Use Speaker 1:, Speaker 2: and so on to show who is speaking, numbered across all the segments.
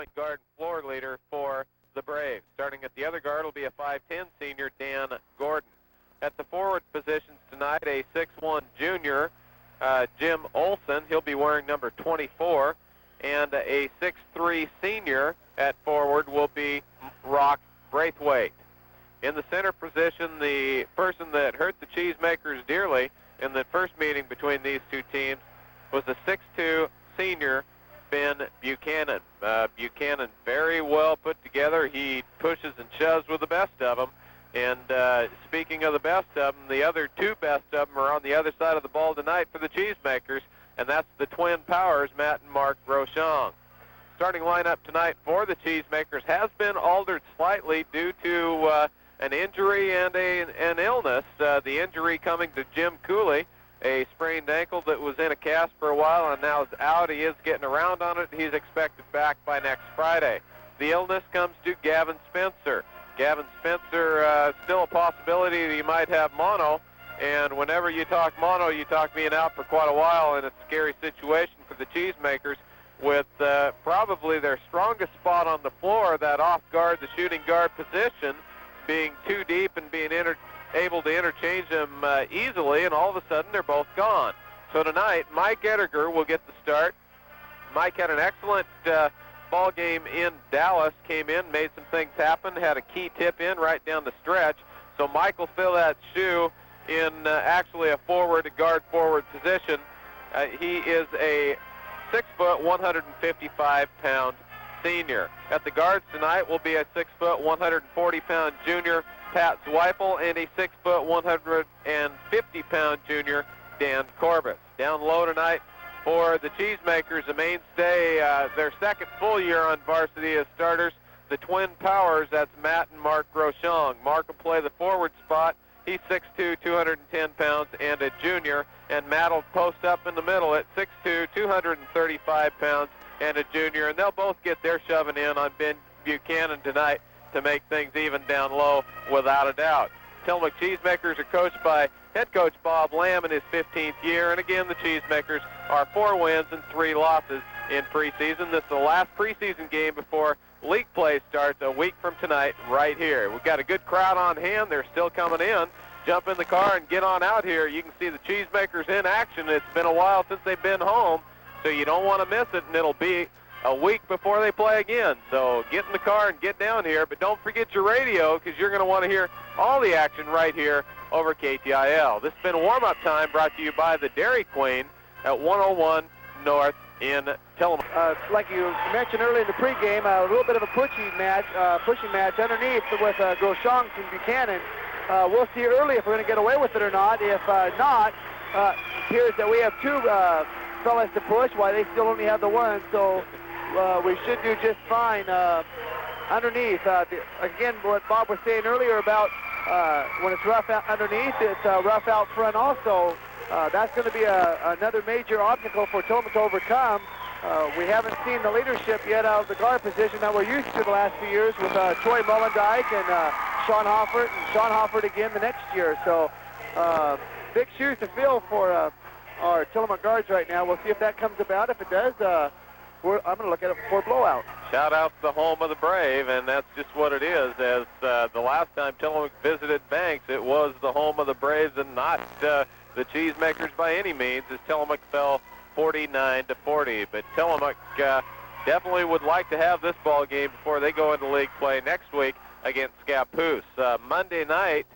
Speaker 1: point guard and floor leader for the Braves. Starting at the other guard will be a 5'10 senior, Dan Gordon. At the forward positions tonight, a 6'1 junior, Jim Olson. He'll be wearing number 24. And a 6'3 senior at forward will be Rock Braithwaite. In the center position, the person that hurt the Cheesemakers dearly in the first meeting between these two teams was the 6'2 senior, Ben Buchanan. Buchanan very well put together. He pushes and shoves with the best of them. And speaking of the best of them, the other two best of them are on the other side of the ball tonight for the Cheesemakers, and that's the twin powers, Matt and Mark Rochon. Starting lineup tonight for the Cheesemakers has been altered slightly due to an injury and an illness. The injury coming to Jim Cooley, a sprained ankle that was in a cast for a while and now is out. He is getting around on it. He's expected back by next Friday. The illness comes to Gavin Spencer. Gavin Spencer, still a possibility that he might have mono. And whenever you talk mono, you talk being out for quite a while, and it's a scary situation for the Cheesemakers with probably their strongest spot on the floor, that off guard, the shooting guard position, being too deep and being able to interchange them easily, and all of a sudden they're both gone. So tonight, Mike Ettinger will get the start. Mike had an excellent ball game in Dallas, came in, made some things happen, had a key tip in right down the stretch. So Mike will fill that shoe in actually a guard forward position. He is a 6 foot, 155-pound senior. At the guards tonight will be a 6 foot, 140-pound junior, Pat Zweifel, and a 6 foot, 150-pound junior, Dan Corbett. Down low tonight for the Cheesemakers, a mainstay, their second full year on varsity as starters, the twin powers. That's Matt and Mark Rochon. Mark will play the forward spot. He's 6'2", 210 pounds, and a junior. And Matt will post up in the middle at 6'2", 235 pounds, and a junior. And they'll both get their shoving in on Ben Buchanan tonight to make things even down low, without a doubt. Tillamook Cheesemakers are coached by head coach Bob Lamb in his 15th year. And again, the Cheesemakers are 4 wins and 3 losses in preseason. This is the last preseason game before league play starts a week from tonight right here. We've got a good crowd on hand. They're still coming in. Jump in the car and get on out here. You can see the Cheesemakers in action. It's been a while since they've been home, so you don't want to miss it, and it'll be a week before they play again. So get in the car and get down here, but don't forget your radio, because you're going to want to hear all the action right here over KTIL. This has been warm-up time, brought to you by the Dairy Queen at 101 North in Tillamook.
Speaker 2: Like you mentioned earlier in the pregame, a little bit of a pushing match underneath with Groshong and Buchanan. We'll see early if we're going to get away with it or not. If not, it appears that we have 2 fellas to push, while they still only have the 1. So we should do just fine underneath. Again, what Bob was saying earlier about when it's rough out underneath, it's rough out front also. That's going to be another major obstacle for Tillamook to overcome. We haven't seen the leadership yet out of the guard position that we're used to the last few years with Troy Mullendijk and Sean Hoffert again the next year. So big shoes to fill for our Tillamook guards right now. We'll see if that comes about. If it does, I'm going to look at it for a blowout.
Speaker 1: Shout out to the home of the Brave, and that's just what it is. As the last time Tillamook visited Banks, it was the home of the Braves and not the Cheesemakers by any means, as Tillamook fell 49-40. But Tillamook definitely would like to have this ball game before they go into league play next week against Scappoose. Monday night,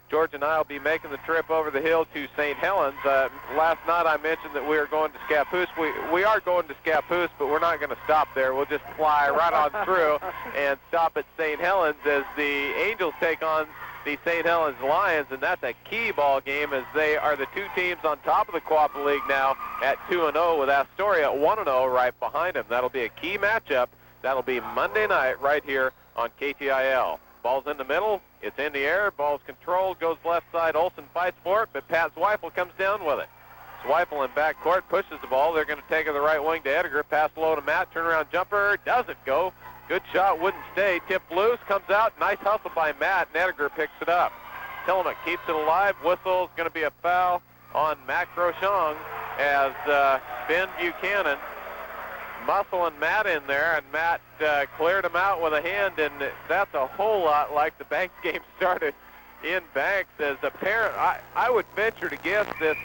Speaker 1: George and I will be making the trip over the hill to St. Helens. Last night I mentioned that we are going to Scappoose. We are going to Scappoose, but we're not going to stop there. We'll just fly right on through and stop at St. Helens as the Angels take on the St. Helens Lions, and that's a key ball game as they are the 2 teams on top of the Quappa League now at 2-0, with Astoria at 1-0 right behind them. That'll be a key matchup. That'll be Monday night right here on KTIL. Ball's in the middle. It's in the air. Ball's controlled. Goes left side. Olson fights for it, but Pat Zweifel comes down with it. Zweifel in backcourt pushes the ball. They're going to take it to the right wing to Ettinger. Pass low to Matt. Turnaround jumper. Doesn't go. Good shot. Wouldn't stay. Tipped loose. Comes out. Nice hustle by Matt. And Ettinger picks it up. Tillamook keeps it alive. Whistle's going to be a foul on Matt Groshong as Ben Buchanan muscling Matt in there, and Matt cleared him out with a hand, and that's a whole lot like the Banks game started in Banks. As a parent, I would venture to guess this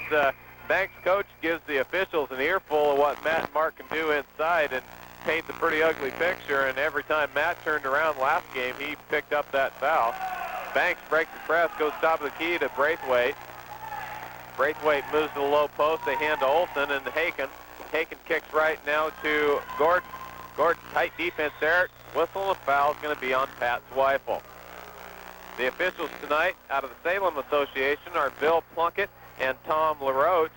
Speaker 1: Banks coach gives the officials an earful of what Matt and Mark can do inside and paints a pretty ugly picture, and every time Matt turned around last game, he picked up that foul. Banks breaks the press, goes top of the key to Braithwaite. Braithwaite moves to the low post. They hand to Olsen and Haken. Haken kicks right now to Gordon. Gordon, tight defense there. Whistle and a foul is going to be on Pat Zweifel. The officials tonight out of the Salem Association are Bill Plunkett and Tom LaRoche.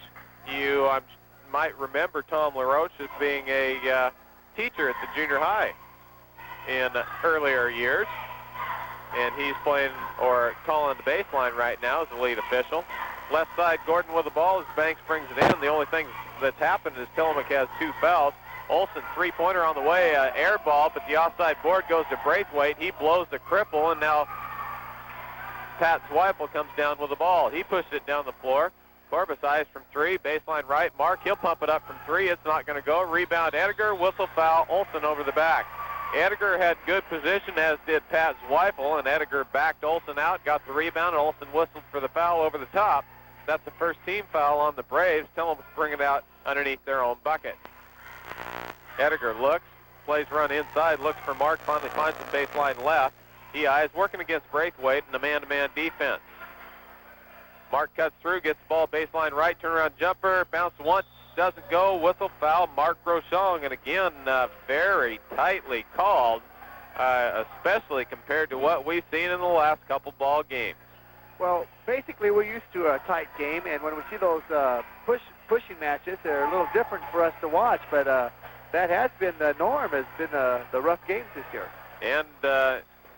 Speaker 1: You might remember Tom LaRoche as being a teacher at the junior high in earlier years. And he's playing or calling the baseline right now as the lead official. Left side, Gordon with the ball as Banks brings it in. The only thing that's happened is Tillamook has 2 fouls. Olsen, three-pointer on the way, air ball, but the offside board goes to Braithwaite. He blows the cripple, and now Pat Zweifel comes down with the ball. He pushed it down the floor. Corbus eyes from 3, baseline right. Mark, he'll pump it up from 3. It's not going to go. Rebound, Ediger, whistle foul, Olsen over the back. Ediger had good position, as did Pat Zweifel, and Ediger backed Olsen out, got the rebound, and Olsen whistled for the foul over the top. That's the first team foul on the Braves. Tell them to bring it out underneath their own bucket. Ediger looks, plays run inside, looks for Mark, finally finds the baseline left. He eyes working against Braithwaite in the man-to-man defense. Mark cuts through, gets the ball baseline right, turnaround jumper, bounce once, doesn't go, whistle foul, Mark Groshong, and again, very tightly called, especially compared to what we've seen in the last couple ball games.
Speaker 2: Well, basically, we're used to a tight game, and when we see those pushing matches, they're a little different for us to watch, but that has been the norm, has been the rough games this year.
Speaker 1: And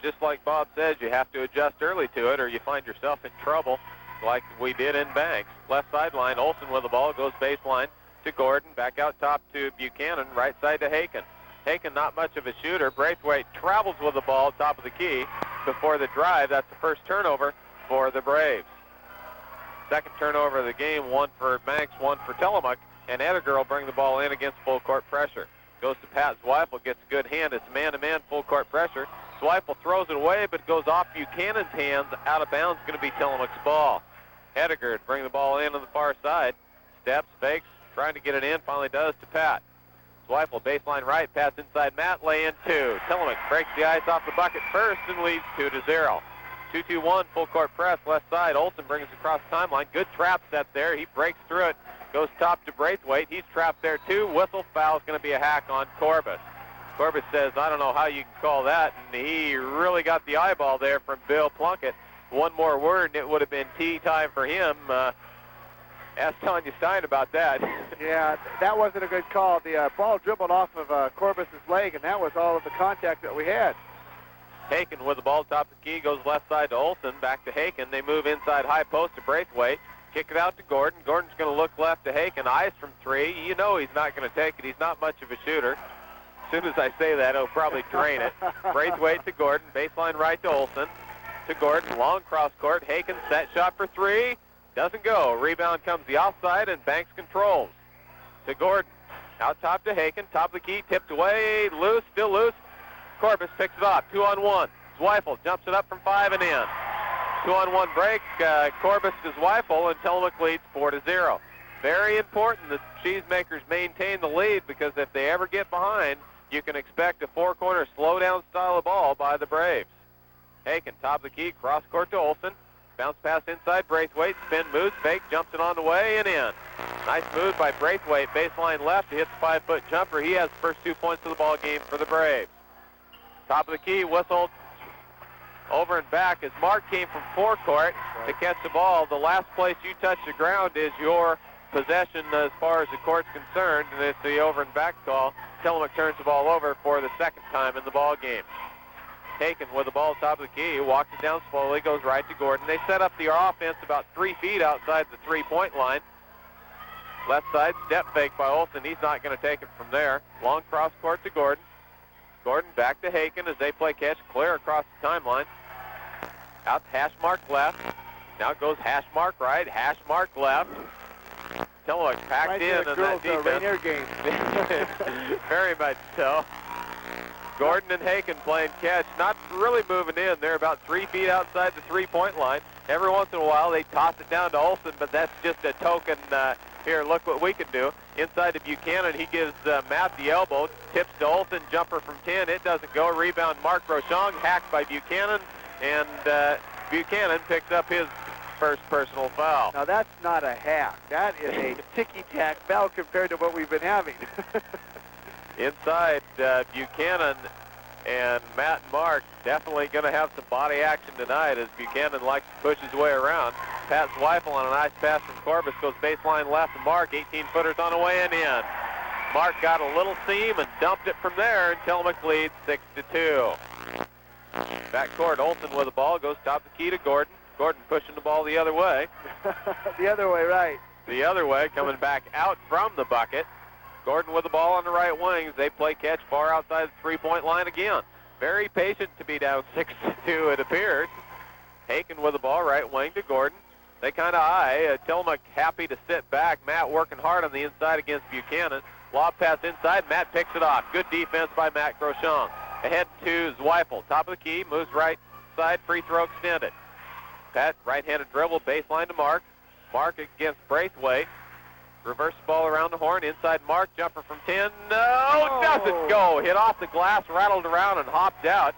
Speaker 1: just like Bob says, you have to adjust early to it, or you find yourself in trouble, like we did in Banks. Left sideline, Olsen with the ball, goes baseline to Gordon, back out top to Buchanan, right side to Haken. Haken, not much of a shooter. Braithwaite travels with the ball, top of the key, before the drive. That's the first turnover for the Braves. Second turnover of the game, one for Banks, one for Tillamook, and Ediger will bring the ball in against full court pressure. Goes to Pat Zweifel, gets a good hand. It's man-to-man, full court pressure. Zweifel throws it away, but goes off Buchanan's hands, out of bounds, going to be Tillamook's ball. Ediger to bring the ball in on the far side. Steps, fakes, trying to get it in, finally does to Pat. Zweifel, baseline right, pass inside Matt, lay in 2. Tillamook breaks the ice off the bucket first and leads 2-0. 2-2-1, full court press, left side. Olsen brings it across the timeline. Good trap set there. He breaks through it, goes top to Braithwaite. He's trapped there too. Whistle, foul is going to be a hack on Corbus. Corbus says, I don't know how you can call that, and he really got the eyeball there from Bill Plunkett. One more word, and it would have been tea time for him. Ask Tanya Stein about that.
Speaker 2: Yeah, that wasn't a good call. The ball dribbled off of Corbus's leg, and that was all of the contact that we had.
Speaker 1: Haken with the ball, top of the key, goes left side to Olsen, back to Haken. They move inside high post to Braithwaite. Kick it out to Gordon. Gordon's going to look left to Haken. Eyes from 3. You know he's not going to take it. He's not much of a shooter. As soon as I say that, he'll probably drain it. Braithwaite to Gordon. Baseline right to Olsen. To Gordon. Long cross court. Haken set shot for 3. Doesn't go. Rebound comes the offside, and Banks controls. To Gordon. Out top to Haken. Top of the key. Tipped away. Loose. Still loose. Corbus picks it off. 2-on-1. Zweifel jumps it up from 5 and in. 2-on-1 break. Corbus to Zweifel, and Tillamook leads 4-0. Very important that Cheesemakers maintain the lead, because if they ever get behind, you can expect a four-corner slow-down style of ball by the Braves. Haken, top of the key, cross court to Olsen. Bounce pass inside Braithwaite. Spin moves, fake, jumps it on the way and in. Nice move by Braithwaite. Baseline left. He hits the 5-foot jumper. He has the first 2 points of the ball game for the Braves. Top of the key, whistled over and back as Mark came from forecourt to catch the ball. The last place you touch the ground is your possession as far as the court's concerned, and it's the over and back call. Tillamook turns the ball over for the second time in the ball game. Haken with the ball top of the key, walks it down slowly, goes right to Gordon. They set up the offense about 3 feet outside the three-point line. Left side, step fake by Olsen. He's not going to take it from there. Long cross court to Gordon. Gordon back to Haken as they play catch clear across the timeline. Out hash mark left. Now it goes hash mark right, hash mark left. Tillamook packed
Speaker 2: right
Speaker 1: in
Speaker 2: the
Speaker 1: on
Speaker 2: girls'
Speaker 1: that
Speaker 2: Rainier
Speaker 1: defense.
Speaker 2: game.
Speaker 1: Very much so. Gordon and Haken playing catch, not really moving in. They're about 3 feet outside the three-point line. Every once in a while, they toss it down to Olsen, but that's just a token, here, look what we can do. Inside to Buchanan, he gives Matt the elbow, tips to Olsen, jumper from 10. It doesn't go. Rebound, Mark Rochon, hacked by Buchanan, and Buchanan picks up his first personal foul.
Speaker 2: Now, that's not a hack. That is a ticky-tack foul compared to what we've been having.
Speaker 1: Inside, Buchanan and Matt and Mark definitely going to have some body action tonight as Buchanan likes to push his way around. Pat Zweifel on a nice pass from Corbus goes baseline left to Mark. 18-footers on the way and in. Mark got a little seam and dumped it from there, and Tillamook leads 6-2. Backcourt, Olsen with the ball, goes top the key to Gordon. Gordon pushing the ball the other way.
Speaker 2: The other way, right.
Speaker 1: The other way, coming back out from the bucket. Gordon with the ball on the right wings. They play catch far outside the three-point line again. Very patient to be down 6-2, it appears. Haken with the ball, right wing to Gordon. They kind of eye. Tillamook happy to sit back. Matt working hard on the inside against Buchanan. Lob pass inside. Matt picks it off. Good defense by Matt Groshong. Ahead to Zweifel. Top of the key. Moves right side. Free throw extended. Pat, right-handed dribble. Baseline to Mark. Mark against Braithwaite. Reverse ball around the horn. Inside Mark. Jumper from 10. No, doesn't go. Hit off the glass. Rattled around and hopped out.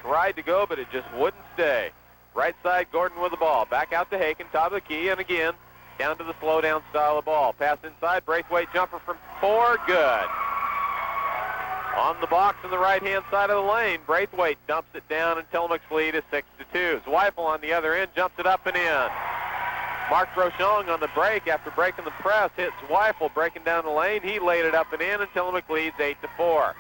Speaker 1: Tried to go, but it just wouldn't stay. Right side, Gordon with the ball. Back out to Haken, top of the key, and again, down to the slow-down style of ball. Pass inside, Braithwaite jumper from 4, good. On the box on the right-hand side of the lane, Braithwaite dumps it down, and Tillamook's lead is 6-2. Zweifel on the other end, jumps it up and in. Mark Rochon on the break after breaking the press, hits Zweifel, breaking down the lane. He laid it up and in, and Tillamook leads 8-4.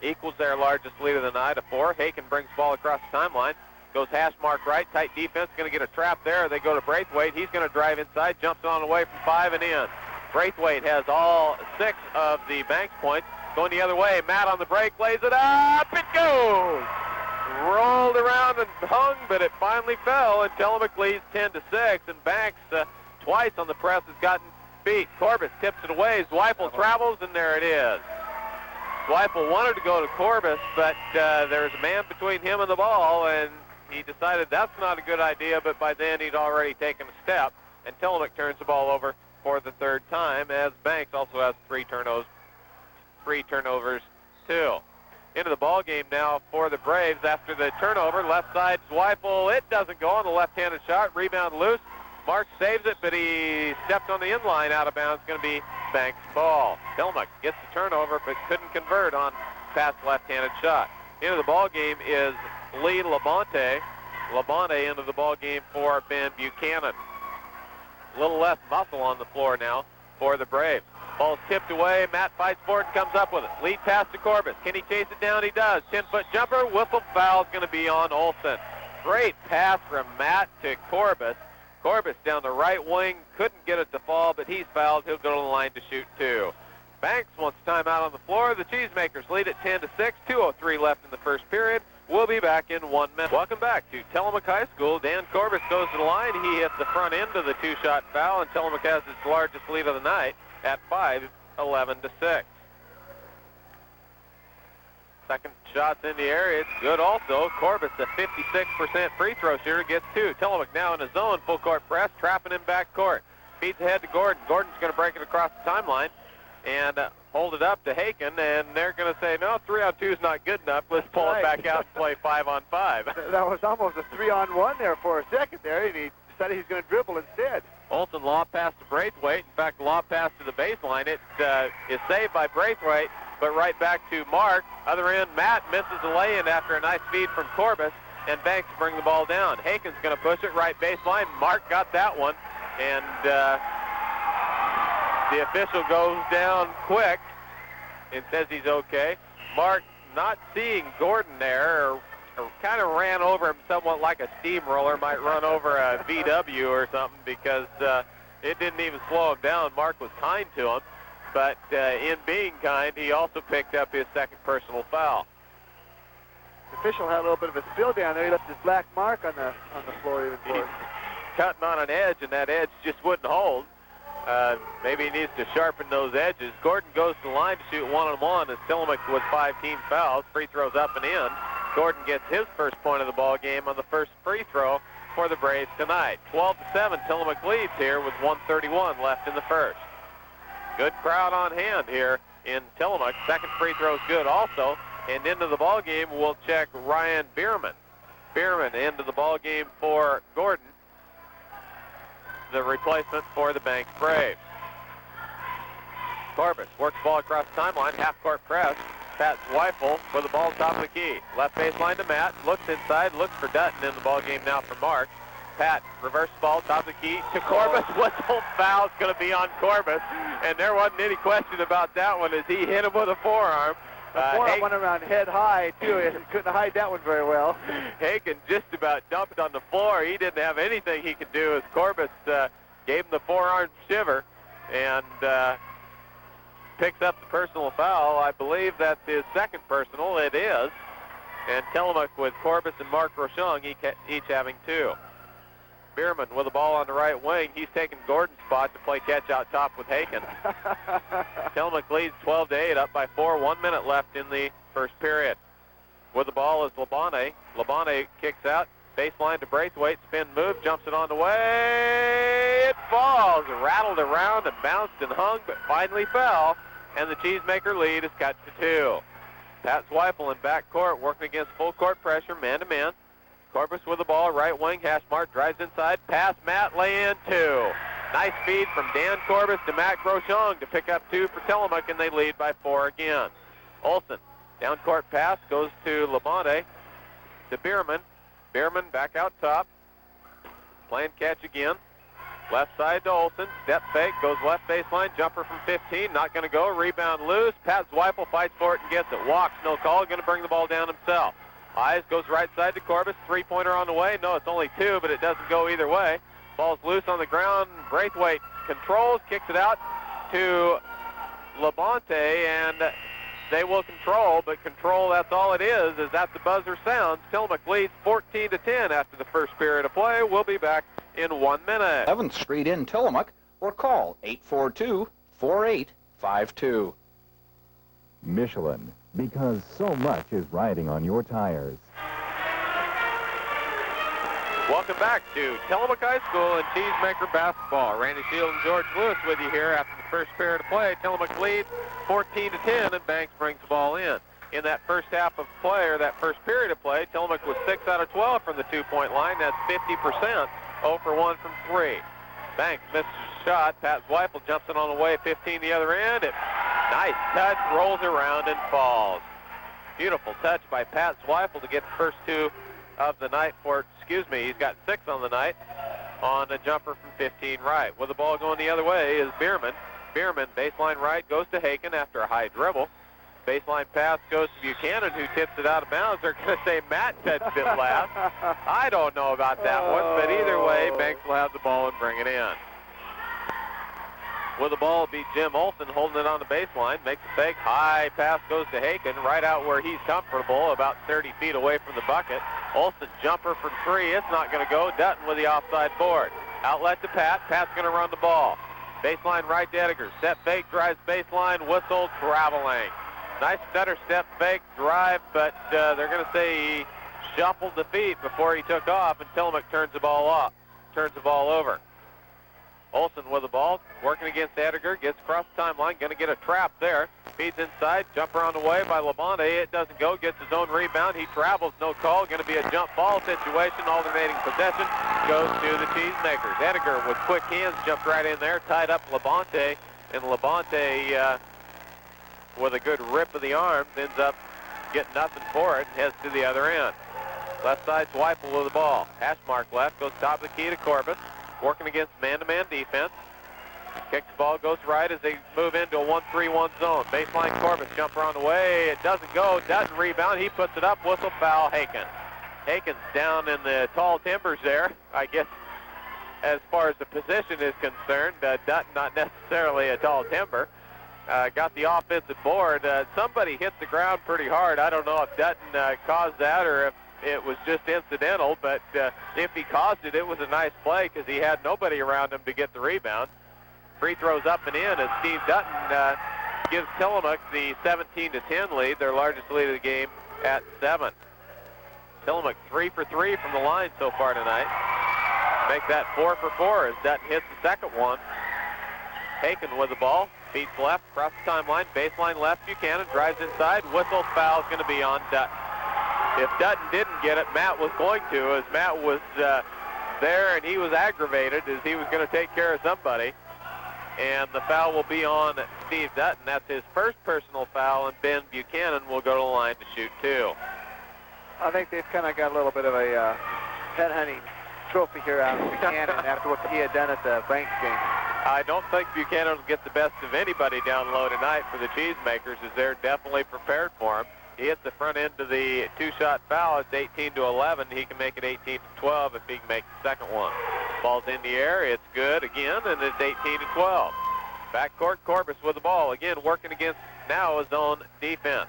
Speaker 1: Equals their largest lead of the night, a 4. Haken brings ball across the timeline. Goes hash mark right, tight defense, going to get a trap there. They go to Braithwaite. He's going to drive inside, jumps on away from 5 and in. Braithwaite has all 6 of the Banks points. Going the other way, Matt on the break, lays it up, it goes! Rolled around and hung, but it finally fell, and Tillamook leads 10-6, and Banks twice on the press has gotten beat. Corbus tips it away, Zweifel travels, and there it is. Zweifel wanted to go to Corbus, but there's a man between him and the ball, and he decided that's not a good idea, but by then he'd already taken a step, and Tillamook turns the ball over for the 3rd time, as Banks also has 3 turnovers too. Into the ball game now for the Braves after the turnover. Left side, Zweifel, it doesn't go on the left-handed shot. Rebound loose. Mark saves it, but he stepped on the inline out of bounds. It's going to be Banks' ball. Tillamook gets the turnover, but couldn't convert on past left-handed shot. Into the ball game is Lee Labonte. Labonte into the ball game for Ben Buchanan. A little less muscle on the floor now for the Braves. Ball's tipped away. Matt fights for it and comes up with it. Lead pass to Corbus. Can he chase it down? He does. 10-foot jumper. Whistle foul is going to be on Olsen. Great pass from Matt to Corbus. Corbus down the right wing. Couldn't get it to fall, but he's fouled. He'll go to the line to shoot 2. Banks wants timeout on the floor. The Cheesemakers lead at 10-6. 2:03 left in the first period. We'll be back in 1 minute. Welcome back to Tillamook High School. Dan Corbus goes to the line. He hits the front end of the 2-shot foul, and Tillamook has its largest lead of the night at 5, 11-6. Second shot's in the area. It's good also. Corbus, a 56% free throw shooter, gets 2. Tillamook now in his zone, full court press, trapping him back court. Feeds ahead to Gordon. Gordon's going to break it across the timeline and hold it up to Haken, and they're going to say, no, 3-on-2 is not good enough. Let's pull it back out and play 5-on-5.
Speaker 2: That was almost a 3-on-1 there for a second there, and he decided he's going to dribble instead.
Speaker 1: Olsen lob pass to Braithwaite. In fact, lob pass to the baseline. It is saved by Braithwaite, but right back to Mark. Other end, Matt misses a lay-in after a nice feed from Corbus, and Banks bring the ball down. Haken's going to push it right baseline. Mark got that one, and the official goes down quick and says he's okay. Mark not seeing Gordon there, or kind of ran over him somewhat like a steamroller might run over a VW or something, because it didn't even slow him down. Mark was kind to him, but in being kind, he also picked up his 2nd personal foul.
Speaker 2: The official had a little bit of a spill down there. He left his black mark on the floor even for
Speaker 1: He's cutting on an edge, and that edge just wouldn't hold. Maybe he needs to sharpen those edges. Gordon goes to the line to shoot one-on-one as Tillamook with 5 team fouls. Free throws up and in. Gordon gets his first point of the ball game on the first free throw for the Braves tonight. 12-7, Tillamook leads here with 1:31 left in the first. Good crowd on hand here in Tillamook. Second free throw is good also. And into the ball game, we'll check Ryan Bierman. Bierman into the ball game for Gordon, the replacement for the Banks Braves. Corbus works the ball across the timeline, half-court press. Pat Zweifel with the ball top of the key. Left baseline to Matt, looks inside, looks for Dutton in the ball game now for Mark. Pat, reverse ball, top of the key to Corbus. Whistle foul's going to be on Corbus, and there wasn't any question about that one as he hit him with a forearm.
Speaker 2: The forearm went around head high, too. He couldn't hide that one very well.
Speaker 1: Haken just about dumped on the floor. He didn't have anything he could do as Corbus gave him the forearm shiver and picks up the personal foul. I believe that's his second personal. It is. And Tillamook with Corbus and Mark Rochon each having 2. Bierman with the ball on the right wing. He's taking Gordon's spot to play catch out top with Haken. Tillamook leads 12-8, up by 4. 1 minute left in the first period. With the ball is Labonte. Labonte kicks out. Baseline to Braithwaite. Spin move. Jumps it on the way. It falls. Rattled around and bounced and hung, but finally fell. And the Cheesemaker lead is cut to 2. Pat Zweifel in backcourt working against full court pressure, man-to-man. Corbus with the ball, right wing, hash mark, drives inside, pass, Matt, lay in 2. Nice feed from Dan Corbus to Matt Groshong to pick up 2 for Tillamook, and they lead by 4 again. Olsen, down court pass, goes to Labonte, to Bierman. Bierman back out top, playing catch again. Left side to Olsen, step fake, goes left baseline, jumper from 15, not going to go, rebound loose. Pat Zweifel fights for it and gets it. Walks, no call, going to bring the ball down himself. Eyes goes right side to Corbus, three-pointer on the way. No, it's only 2, but it doesn't go either way. Ball's loose on the ground. Braithwaite controls, kicks it out to Labonte, and they will control, but control, that's all it is that the buzzer sounds. Tillamook leads 14-10 after the first period of play. We'll be back in 1 minute.
Speaker 3: 11th Street in Tillamook, or call 842-4852.
Speaker 4: Michelin, because so much is riding on your tires.
Speaker 1: Welcome back to Tillamook High School and Cheesemaker Basketball. Randy Shield and George Lewis with you here after the first period of play. Tillamook leads 14-10, and Banks brings the ball in. In that first half of play, or that first period of play, Tillamook was 6 out of 12 from the two-point line. That's 50%, 0 for 1 from 3. Banks misses a shot. Pat Zweifel jumps it on the way, 15 the other end. Nice touch, rolls around and falls. Beautiful touch by Pat Zweifel to get the first 2 of the night he's got 6 on the night on a jumper from 15 right. With the ball going the other way is Bierman. Bierman, baseline right, goes to Haken after a high dribble. Baseline pass goes to Buchanan, who tips it out of bounds. They're going to say Matt touched it last. I don't know about that one, but either way, Banks will have the ball and bring it in. With the ball will be Jim Olsen holding it on the baseline. Makes a fake. High pass goes to Haken, right out where he's comfortable, about 30 feet away from the bucket. Olsen jumper from 3. It's not going to go. Dutton with the offside board. Outlet to Pat. Pat's going to run the ball. Baseline right to Edgar. Step fake, drives baseline, whistle, traveling. Nice stutter step fake drive, but they're going to say he shuffled the feet before he took off, and Tillamook turns the ball over. Olsen with the ball, working against Edgar, gets across the timeline, going to get a trap there. Feeds inside, jumper on the way by Labonte. It doesn't go, gets his own rebound. He travels, no call. Going to be a jump ball situation. Alternating possession goes to the Cheesemakers. Edgar with quick hands jumped right in there, tied up Labonte, and Labonte with a good rip of the arms ends up getting nothing for it and heads to the other end. Left side, Zweifel with the ball. Hash mark left, goes top of the key to Corbus. Working against man-to-man defense. Kicks the ball, goes right as they move into a 1-3-1 zone. Baseline Corbus, jumper on the way. It doesn't go. Dutton rebound. He puts it up. Whistle foul, Haken. Haken's down in the tall timbers there. I guess as far as the position is concerned, Dutton not necessarily a tall timber. Got the offensive board. Somebody hit the ground pretty hard. I don't know if Dutton caused that or if it was just incidental, but if he caused it, it was a nice play because he had nobody around him to get the rebound. Free throws up and in as Steve Dutton gives Tillamook the 17-10 lead, their largest lead of the game at 7. Tillamook 3 for 3 from the line so far tonight. Make that 4 for 4 as Dutton hits the second one. Haken with the ball, feeds left, across the timeline, baseline left, Buchanan drives inside, whistle, foul is going to be on Dutton. If Dutton didn't get it, Matt was going to, as Matt was there and he was aggravated as he was going to take care of somebody. And the foul will be on Steve Dutton. That's his first personal foul, and Ben Buchanan will go to the line to shoot 2.
Speaker 2: I think they've kind of got a little bit of a pet hunting trophy here out of Buchanan after what he had done at the Banks game.
Speaker 1: I don't think Buchanan will get the best of anybody down low tonight for the Cheesemakers, as they're definitely prepared for him. He hits the front end of the two-shot foul. It's 18-11. He can make it 18-12 if he can make the second one. Ball's in the air. It's good again, and it's 18-12. Backcourt, Corbus with the ball. Again, working against now his own defense.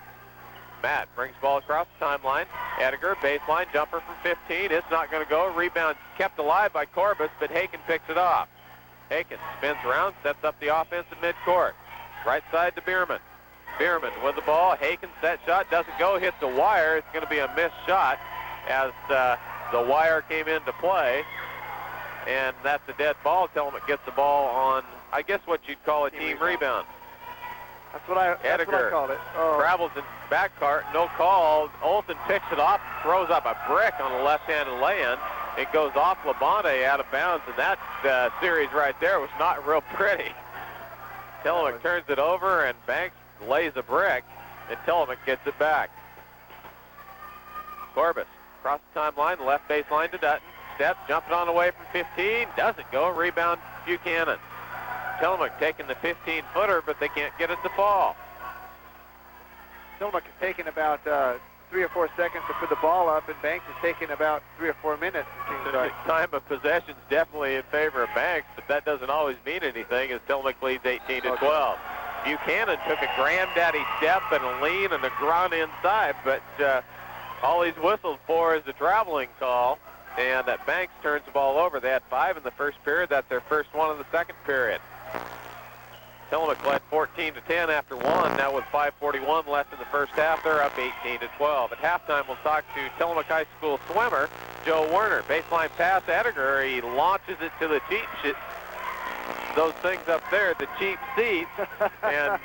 Speaker 1: Matt brings ball across the timeline. Ediger, baseline, jumper from 15. It's not going to go. Rebound kept alive by Corbus, but Haken picks it off. Haken spins around, sets up the offense at midcourt. Right side to Bierman. Bierman with the ball. Haken set shot, doesn't go, hits the wire. It's going to be a missed shot as the wire came into play. And that's a dead ball. Tillamook gets the ball on, I guess what you'd call a team rebound.
Speaker 2: That's what I called it. Oh.
Speaker 1: Travels in backcourt, no call. Olsen picks it off, throws up a brick on the left-handed lay-in. It goes off Labonte out of bounds, and that series right there was not real pretty. Tillamook turns it over, and Banks lays a brick, and Tillamook gets it back. Corbus across the timeline, left baseline to Dutton. Steps, jumping on the way from 15, doesn't go. Rebound Buchanan. Tillamook taking the 15-footer, but they can't get it to fall.
Speaker 2: Tillamook is taking about 3 or 4 seconds to put the ball up, and Banks is taking about 3 or 4 minutes.
Speaker 1: The time of possession is definitely in favor of Banks, but that doesn't always mean anything as Tillamook leads 18-12. Buchanan took a granddaddy step and a lean and a grunt inside, but all he's whistled for is a traveling call, and that Banks turns the ball over. They had 5 in the first period. That's their first one in the second period. Tillamook led 14-10 after 1. Now with 5:41 left in the first half, they're up 18-12. At halftime, we'll talk to Tillamook High School swimmer Joe Werner. Baseline pass, Ediger. He launches it to the cheap sheet. Those things up there, the cheap seats, and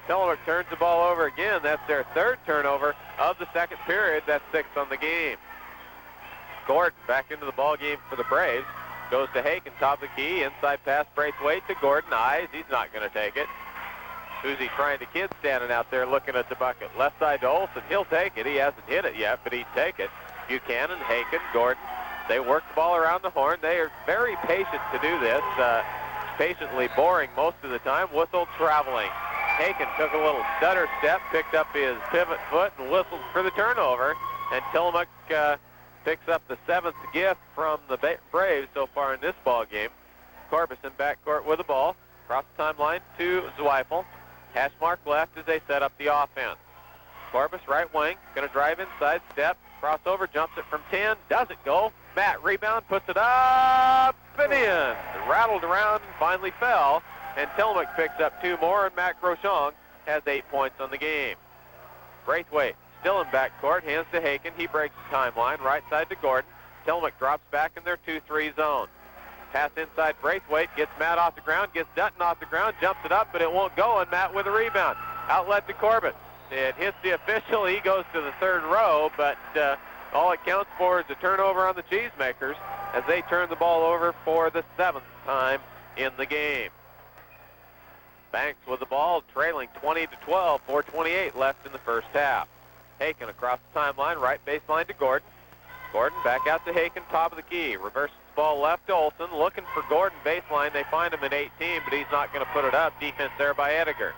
Speaker 1: Tillamook turns the ball over again. That's their third turnover of the second period. That's 6 on the game. Gordon back into the ball game for the Braves. Goes to Haken, top of the key. Inside pass, Braithwaite to Gordon. Eyes, he's not going to take it. Who's he trying to kid standing out there looking at the bucket? Left side to Olsen. He'll take it. He hasn't hit it yet, but he'd take it. Buchanan, Haken, Gordon. They work the ball around the horn. They are very patient to do this. Patiently boring most of the time. Whistle traveling. Haken took a little stutter step, picked up his pivot foot, and whistled for the turnover. And Tillamook picks up the 7th gift from the Braves so far in this ball game. Corbus in backcourt with the ball. Across the timeline to Zweifel. Hash mark left as they set up the offense. Corbus right wing, going to drive inside, step, crossover, jumps it from 10, doesn't go. Matt rebound, puts it up and in. It rattled around and finally fell. And Tillamook picks up 2 more, and Matt Groshong has 8 points on the game. Braithwaite still in backcourt, hands to Haken. He breaks the timeline, right side to Gordon. Tillamook drops back in their 2-3 zone. Pass inside Braithwaite, gets Matt off the ground, gets Dutton off the ground, jumps it up, but it won't go, and Matt with a rebound. Outlet to Corbett. It hits the official. He goes to the third row, but all it counts for is a turnover on the Cheesemakers as they turn the ball over for the 7th time in the game. Banks with the ball, trailing 20-12, 4:28 left in the first half. Haken across the timeline, right baseline to Gordon. Gordon back out to Haken, top of the key. Reverses the ball left to Olsen, looking for Gordon baseline. They find him at 18, but he's not going to put it up. Defense there by Ediger.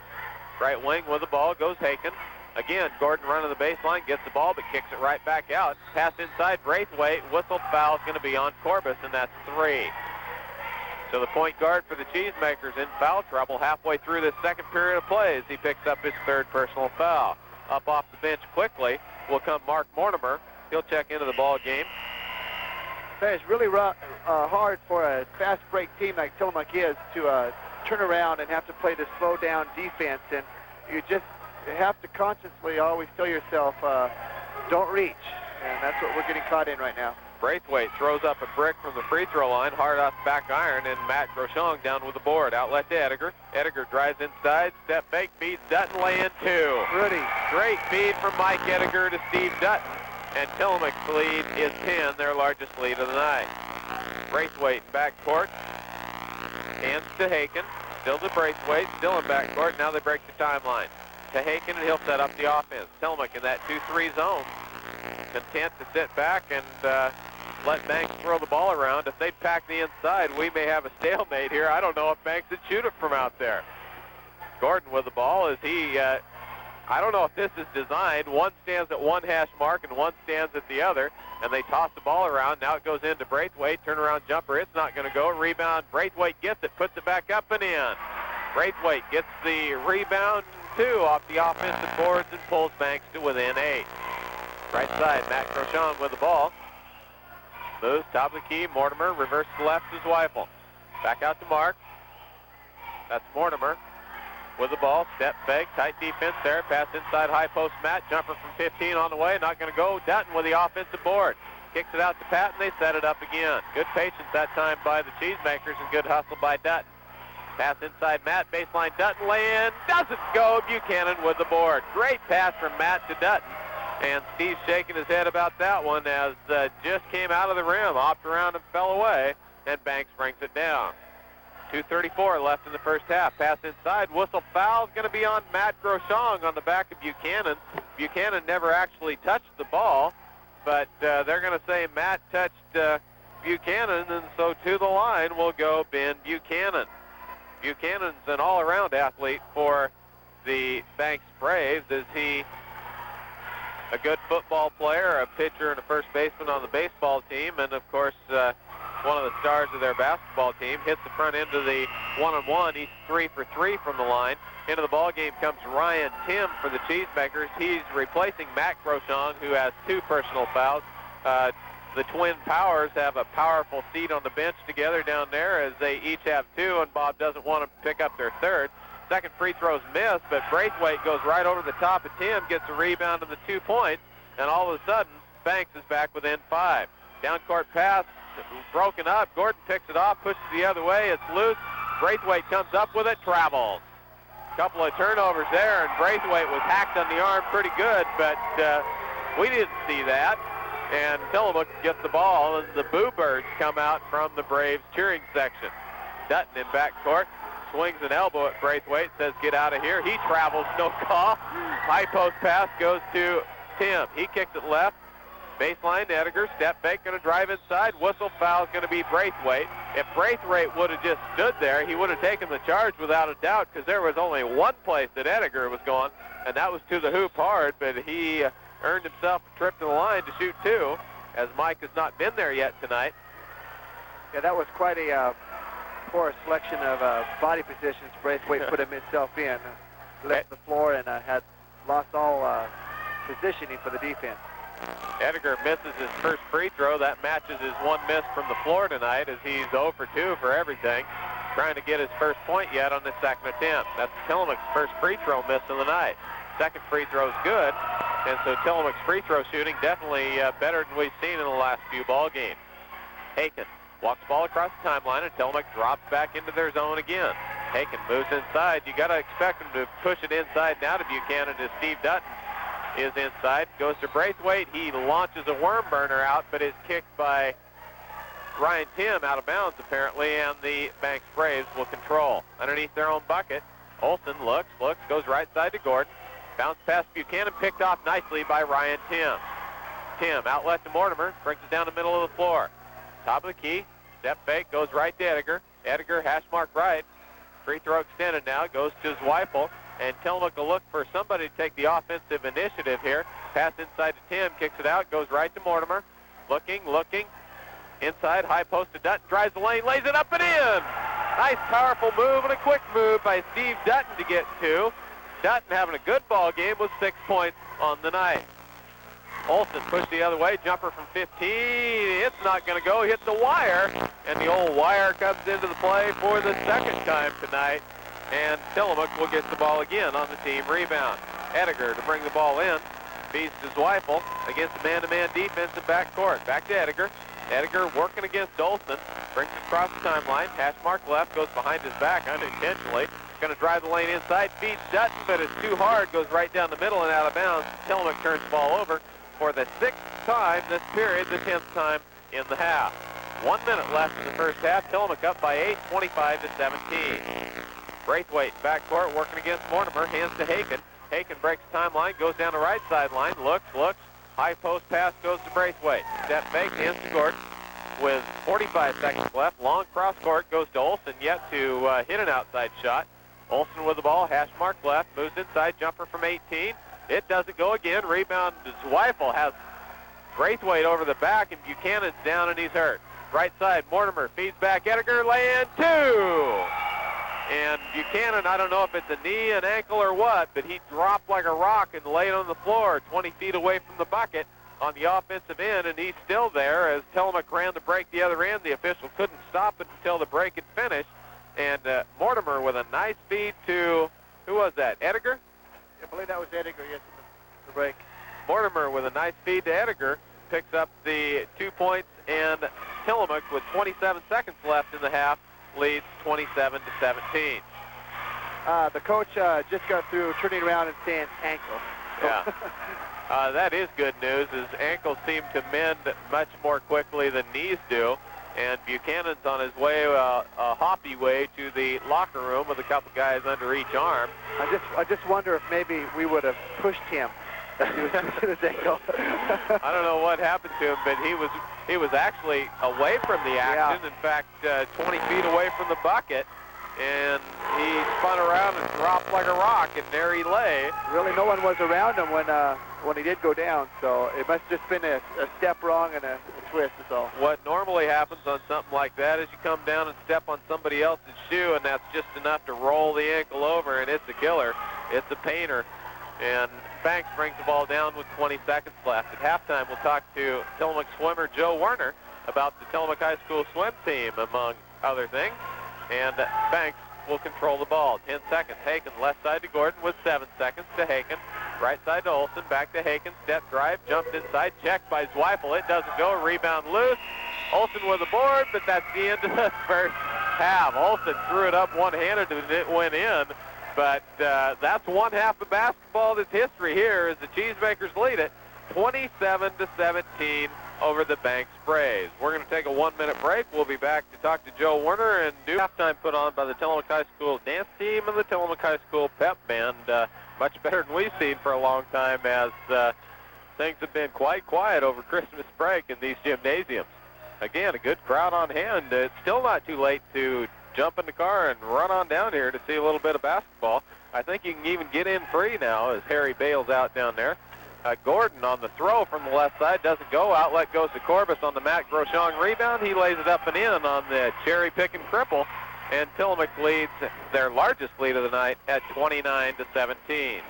Speaker 1: Right wing with the ball goes Haken. Again, Gordon running the baseline, gets the ball, but kicks it right back out. Pass inside, Braithwaite. Whistle foul is going to be on Corbus, and that's 3. So the point guard for the Cheesemakers in foul trouble halfway through this second period of play as he picks up his 3rd personal foul. Up off the bench quickly will come Mark Mortimer. He'll check into the ball game.
Speaker 2: It's really hard for a fast break team like Tillamook is to turn around and have to play this slow down defense, and you just have to consciously always tell yourself, don't reach, and that's what we're getting caught in right now.
Speaker 1: Braithwaite throws up a brick from the free throw line, hard off the back iron, and Matt Groshong down with the board. Outlet to Ediger. Ediger drives inside, step fake, feeds Dutton, lay in two.
Speaker 2: Pretty.
Speaker 1: Great feed from Mike Ediger to Steve Dutton, and Tillamook's lead is 10, their largest lead of the night. Braithwaite in backcourt, hands to Haken, still to Braithwaite, still in backcourt. Now they break the timeline to Haken, and he'll set up the offense. Tillamook in that 2-3 zone, content to sit back and let Banks throw the ball around. If they'd pack the inside, we may have a stalemate here. I don't know if Banks would shoot it from out there. Gordon with the ball as he, I don't know if this is designed. One stands at one hash mark and one stands at the other, and they toss the ball around. Now it goes into Braithwaite, turnaround jumper. It's not going to go. Rebound. Braithwaite gets it, puts it back up and in. Braithwaite gets the rebound, two off the offensive boards and pulls Banks to within 8. Right side, Matt Groshong with the ball. Moves, top of the key, Mortimer, reverse to left is Weifel. Back out to Mark. That's Mortimer with the ball, step fake, tight defense there, pass inside high post Matt, jumper from 15 on the way, not going to go. Dutton with the offensive board. Kicks it out to Pat, and they set it up again. Good patience that time by the Cheesemakers and good hustle by Dutton. Pass inside Matt, baseline Dutton, lay in, doesn't go. Buchanan with the board. Great pass from Matt to Dutton. And Steve's shaking his head about that one as just came out of the rim, hopped around and fell away, and Banks brings it down. 2:34 left in the first half. Pass inside, whistle foul is going to be on Matt Groshong on the back of Buchanan. Buchanan never actually touched the ball, but they're going to say Matt touched Buchanan, and so to the line will go Ben Buchanan. Buchanan's an all-around athlete for the Banks Braves. Is he a good football player, a pitcher, and a first baseman on the baseball team, and of course one of the stars of their basketball team. Hits the front end of the one-on-one. He's 3 for 3 from the line. Into the ball game comes Ryan Tim for the Cheesemakers. He's replacing Matt Groshong, who has 2 personal fouls. The Twin Powers have a powerful seat on the bench together down there as they each have 2, and Bob doesn't want them to pick up their 3rd. Second free throw's missed, but Braithwaite goes right over the top of Tim, gets a rebound and the 2 points, and all of a sudden, Banks is back within 5. Down-court pass, broken up. Gordon picks it off, pushes the other way. It's loose. Braithwaite comes up with it, travels. Couple of turnovers there, and Braithwaite was hacked on the arm pretty good, but we didn't see that. And Tillamook gets the ball, and the Boo Birds come out from the Braves cheering section. Dutton in backcourt. Swings an elbow at Braithwaite, says get out of here. He travels, no call. High post pass goes to Tim. He kicks it left. Baseline to Ediger, step fake, going to drive inside. Whistle foul is going to be Braithwaite. If Braithwaite would have just stood there, he would have taken the charge without a doubt, because there was only one place that Ediger was going, and that was to the hoop hard, but he earned himself a trip to the line to shoot 2, as Mike has not been there yet tonight.
Speaker 2: Yeah, that was quite a poor selection of body positions. Braithwaite put himself in, left the floor, and had lost all positioning for the defense.
Speaker 1: Ediger misses his first free throw. That matches his 1 miss from the floor tonight, as he's 0 for 2 for everything. Trying to get his first point yet on this second attempt. That's Tillamook's first free throw miss of the night. Second free throw is good, and so Tillamook's free throw shooting definitely better than we've seen in the last few ball games. Haken walks the ball across the timeline, and Tillamook drops back into their zone again. Haken moves inside. You got to expect him to push it inside now to Buchanan as Steve Dutton is inside. Goes to Braithwaite. He launches a worm burner out, but is kicked by Ryan Tim out of bounds apparently, and the Banks Braves will control. Underneath their own bucket, Olsen looks, goes right side to Gordon. Bounce past Buchanan, picked off nicely by Ryan Tim. Tim, outlet to Mortimer, brings it down the middle of the floor. Top of the key, step fake, goes right to Ediger. Ediger, hash mark right. Free throw extended now, goes to Zweifel, and Tillamook will look for somebody to take the offensive initiative here. Pass inside to Tim, kicks it out, goes right to Mortimer. Looking. Inside, high post to Dutton, drives the lane, lays it up and in. Nice, powerful move and a quick move by Steve Dutton to get 2. Dutton having a good ball game with 6 points on the night. Olsen pushed the other way, jumper from 15, it's not going to go, hit the wire, and the old wire comes into the play for the second time tonight, and Tillamook will get the ball again on the team rebound. Ediger to bring the ball in, feeds to Zweifel against the man-to-man defense in backcourt. Back to Ediger. Ediger working against Olsen, brings it across the timeline, hash mark left, goes behind his back unintentionally. Going to drive the lane inside, feeds Dutton, but it's too hard, goes right down the middle and out of bounds. Tillamook turns the ball over for the 6th time this period, the 10th time in the half. 1 minute left in the first half. Tillamook up by 8, 25-17. Braithwaite backcourt working against Mortimer, hands to Haken. Haken breaks timeline, goes down the right sideline, looks. High post pass goes to Braithwaite. Step fake, hands to Gordon. With 45 seconds left, long cross court goes to Olsen, yet to hit an outside shot. Olsen with the ball, hash mark left, moves inside, jumper from 18. It doesn't go again. Rebound, Zweifel has Braithwaite over the back, and Buchanan's down, and he's hurt. Right side, Mortimer feeds back, Ediger, lay in 2. And Buchanan, I don't know if it's a knee, an ankle, or what, but he dropped like a rock and laid on the floor 20 feet away from the bucket on the offensive end, and he's still there as Tillamook ran to break the other end. The official couldn't stop it until the break had finished. And Mortimer with a nice feed to, who was that, Ediger?
Speaker 2: I believe that was Ediger, yes, the break.
Speaker 1: Mortimer with a nice feed to Ediger picks up the 2 points, and Tillamook with 27 seconds left in the half leads 27-17.
Speaker 2: The coach just got through turning around and saying ankle.
Speaker 1: Yeah. That is good news, as ankles seem to mend much more quickly than knees do. And Buchanan's on his way, a hoppy way to the locker room with a couple guys under each arm.
Speaker 2: I just wonder if maybe we would have pushed him as he was pushing his ankle.
Speaker 1: I don't know what happened to him, but he was actually away from the action. Yeah. In fact, 20 feet away from the bucket, and he spun around and dropped like a rock, and there he lay.
Speaker 2: Really, no one was around him when he did go down, so it must have just been a step wrong and a twist is all.
Speaker 1: What normally happens on something like that is you come down and step on somebody else's shoe, and that's just enough to roll the ankle over, and it's a killer. It's a painter. And Banks brings the ball down with 20 seconds left. At halftime, we'll talk to Tillamook swimmer Joe Werner about the Tillamook High School swim team, among other things. And Banks will control the ball. 10 seconds. Haken left side to Gordon with 7 seconds to Haken. Right side to Olsen. Back to Haken. Step drive. Jumps inside. Checked by Zweifel. It doesn't go. Rebound loose. Olsen with the board, but that's the end of the first half. Olsen threw it up one-handed and it went in. But that's one half of basketball that's history here as the Cheesemakers lead it 27-17 over the Banks Braves. We're going to take a 1-minute break. We'll be back to talk to Joe Werner and do halftime put on by the Tillamook High School dance team and the Tillamook High School pep band. Much better than we've seen for a long time, as things have been quite quiet over Christmas break in these gymnasiums. Again, a good crowd on hand. It's still not too late to jump in the car and run on down here to see a little bit of basketball. I think you can even get in free now as Harry bails out down there. Gordon on the throw from the left side doesn't go. Outlet goes to Corbus on the Matt Groshong rebound. He lays it up and in on the cherry-picking cripple, and Tillamook leads their largest lead of the night at 29-17.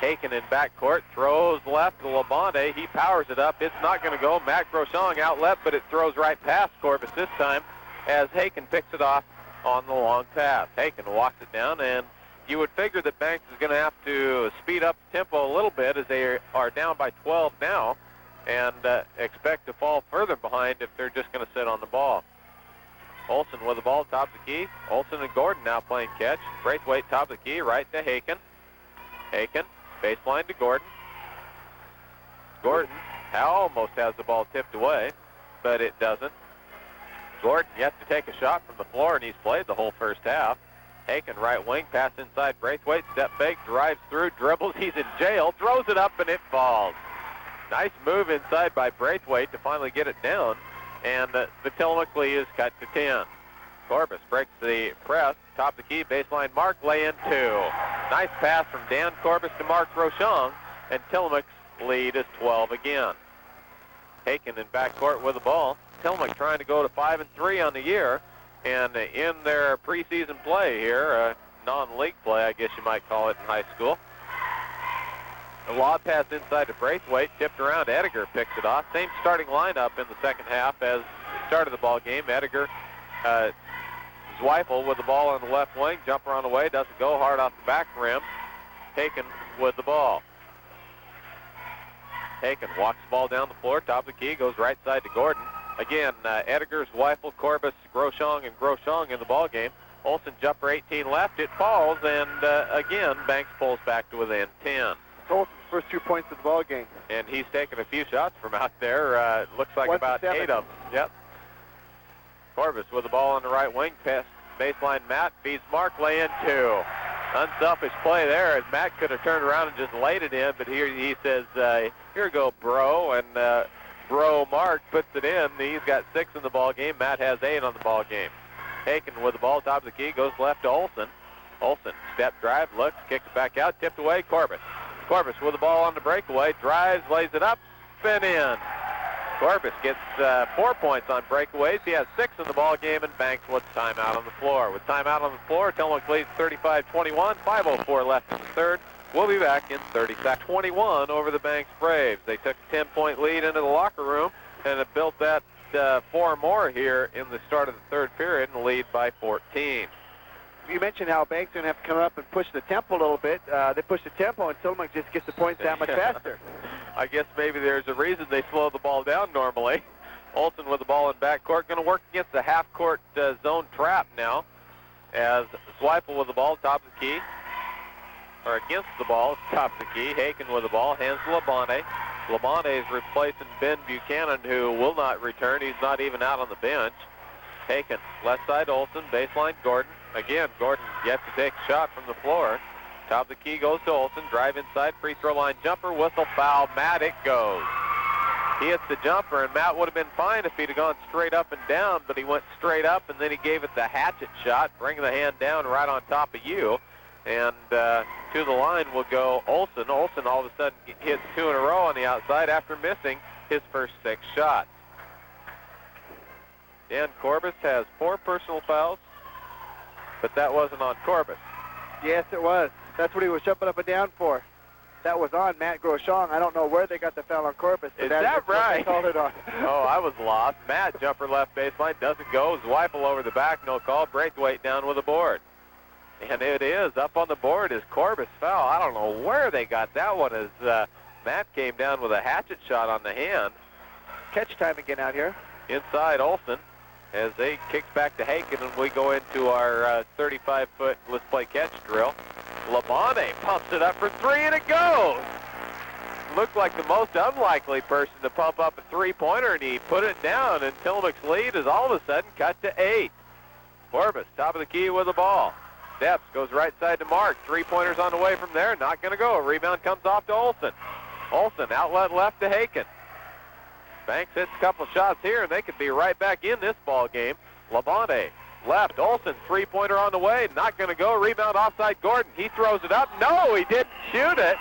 Speaker 1: Haken in backcourt, throws left to Labonte. He powers it up. It's not going to go. Matt Groshong outlet, but it throws right past Corbus this time as Haken picks it off on the long pass. Haken walks it down, and you would figure that Banks is going to have to speed up the tempo a little bit as they are down by 12 now and expect to fall further behind if they're just going to sit on the ball. Olsen with the ball, top of the key. Olsen and Gordon now playing catch. Braithwaite, top of the key, right to Haken. Haken, baseline to Gordon. Gordon almost has the ball tipped away, but it doesn't. Gordon yet to take a shot from the floor, and he's played the whole first half. Haken, right wing, pass inside Braithwaite, step fake, drives through, dribbles, he's in jail, throws it up, and it falls. Nice move inside by Braithwaite to finally get it down, and the Tillamook lead is cut to 10. Corbus breaks the press, top of the key, baseline mark, lay in 2. Nice pass from Dan Corbus to Mark Rochon, and Tillamook's lead is 12 again. Haken in backcourt with the ball. Tillamook trying to go to 5-3 on the year, and in their preseason play here, non-league play, I guess you might call it in high school. A lob pass inside to Braithwaite, tipped around. Ediger picks it off. Same starting lineup in the second half as the start of the ball game. Ediger, Zweifel with the ball on the left wing. Jumper on the way, doesn't go, hard off the back rim. Haken with the ball. Haken walks the ball down the floor, top of the key, goes right side to Gordon. Again, Ediger, Zweifel, Corbus, Groshong, and Groshong in the ball game. Olsen jumper 18 left, it falls, and again, Banks pulls back to within 10.
Speaker 2: Olsen's first 2 points of the ball game.
Speaker 1: And he's taken a few shots from out there. Looks like about 8 of them. Yep. Corbus with the ball on the right wing, pass baseline Matt, feeds Mark, lay in 2. Unselfish play there, as Matt could have turned around and just laid it in, but here he says, here you go, bro, and bro Mark puts it in. He's got 6 in the ball game. Matt has 8 on the ball game. Haken with the ball, top of the key, goes left to Olsen. Olsen, step drive, looks, kicks it back out, tipped away, Corbus. Corbus with the ball on the breakaway, drives, lays it up, and in. Corbus gets 4 points on breakaways. He has 6 in the ball game, and Banks wants timeout on the floor. With timeout on the floor, Tillamook leads 35-21, 5:04 left in the third. We'll be back in 30 seconds. 21 over the Banks Braves. They took a 10-point lead into the locker room and have built that 4 more here in the start of the third period and lead by 14.
Speaker 2: You mentioned how Banks are going to have to come up and push the tempo a little bit. They push the tempo, and Tillamook just gets the points that much faster.
Speaker 1: I guess maybe there's a reason they slow the ball down normally. Olsen with the ball in backcourt, going to work against the half-court zone trap now, as Zweifel with the ball, top of the key, or against the ball, top of the key. Haken with the ball, hands to Labonte. Labonte is replacing Ben Buchanan, who will not return. He's not even out on the bench. Haken, left side Olsen, baseline Gordon. Again, Gordon gets to take a shot from the floor. Top of the key goes to Olsen. Drive inside, free throw line jumper, whistle, foul. Matt, it goes. He hits the jumper, and Matt would have been fine if he'd have gone straight up and down, but he went straight up, and then he gave it the hatchet shot, bringing the hand down right on top of you. And to the line will go Olsen. Olsen all of a sudden hits 2 in a row on the outside after missing his first 6 shots. Dan Corbus has 4 personal fouls, but that wasn't on Corbus.
Speaker 2: Yes, it was. That's what he was jumping up and down for. That was on Matt Groshong. I don't know where they got the foul on Corbus.
Speaker 1: Is that right?
Speaker 2: They called it on.
Speaker 1: Oh, I was lost. Matt, jumper left baseline, doesn't go. Zweifel over the back, no call. Braithwaite down with a board. And it is, up on the board is Corbus' foul. I don't know where they got that one, as Matt came down with a hatchet shot on the hand.
Speaker 2: Catch time again out here.
Speaker 1: Inside Olsen, as they kicks back to Haken, and we go into our 35-foot let's play catch drill. Labonte pumps it up for 3, and it goes. Looked like the most unlikely person to pump up a three-pointer, and he put it down, and Tillamook's lead is all of a sudden cut to 8. Corbus, top of the key with the ball. Steps, goes right side to Mark. 3-pointers on the way from there, not going to go. Rebound comes off to Olsen. Olsen, outlet left to Haken. Banks hits a couple shots here, and they could be right back in this ball game. Labonte, left. Olsen, 3-pointer on the way, not going to go. Rebound offside Gordon. He throws it up. No, he didn't shoot it.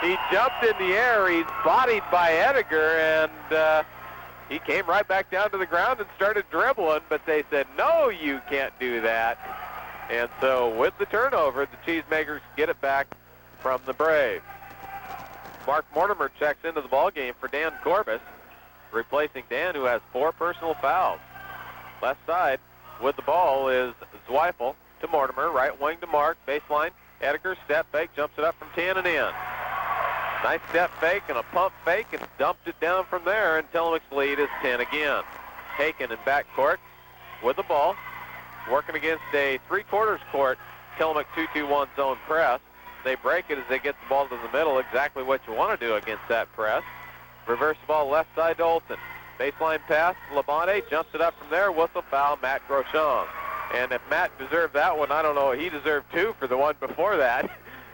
Speaker 1: He jumped in the air. He's bodied by Ediger, and he came right back down to the ground and started dribbling, but they said, no, you can't do that. And so with the turnover, the Cheesemakers get it back from the Braves. Mark Mortimer checks into the ball game for Dan Corbus, replacing Dan, who has 4 personal fouls. Left side with the ball is Zweifel to Mortimer, right wing to Mark, baseline. Ediger, step fake, jumps it up from 10 and in. Nice step fake and a pump fake, and dumped it down from there, and Tillamook's lead is 10 again. Haken in backcourt with the ball, working against a 3/4 court Tillamook 2-2-1 zone press. They break it as they get the ball to the middle, exactly what you want to do against that press. Reverse the ball left side to Olsen. Baseline pass, Labonte jumps it up from there, whistle, foul, Matt Groshong. And if Matt deserved that one, I don't know, he deserved 2 for the one before that,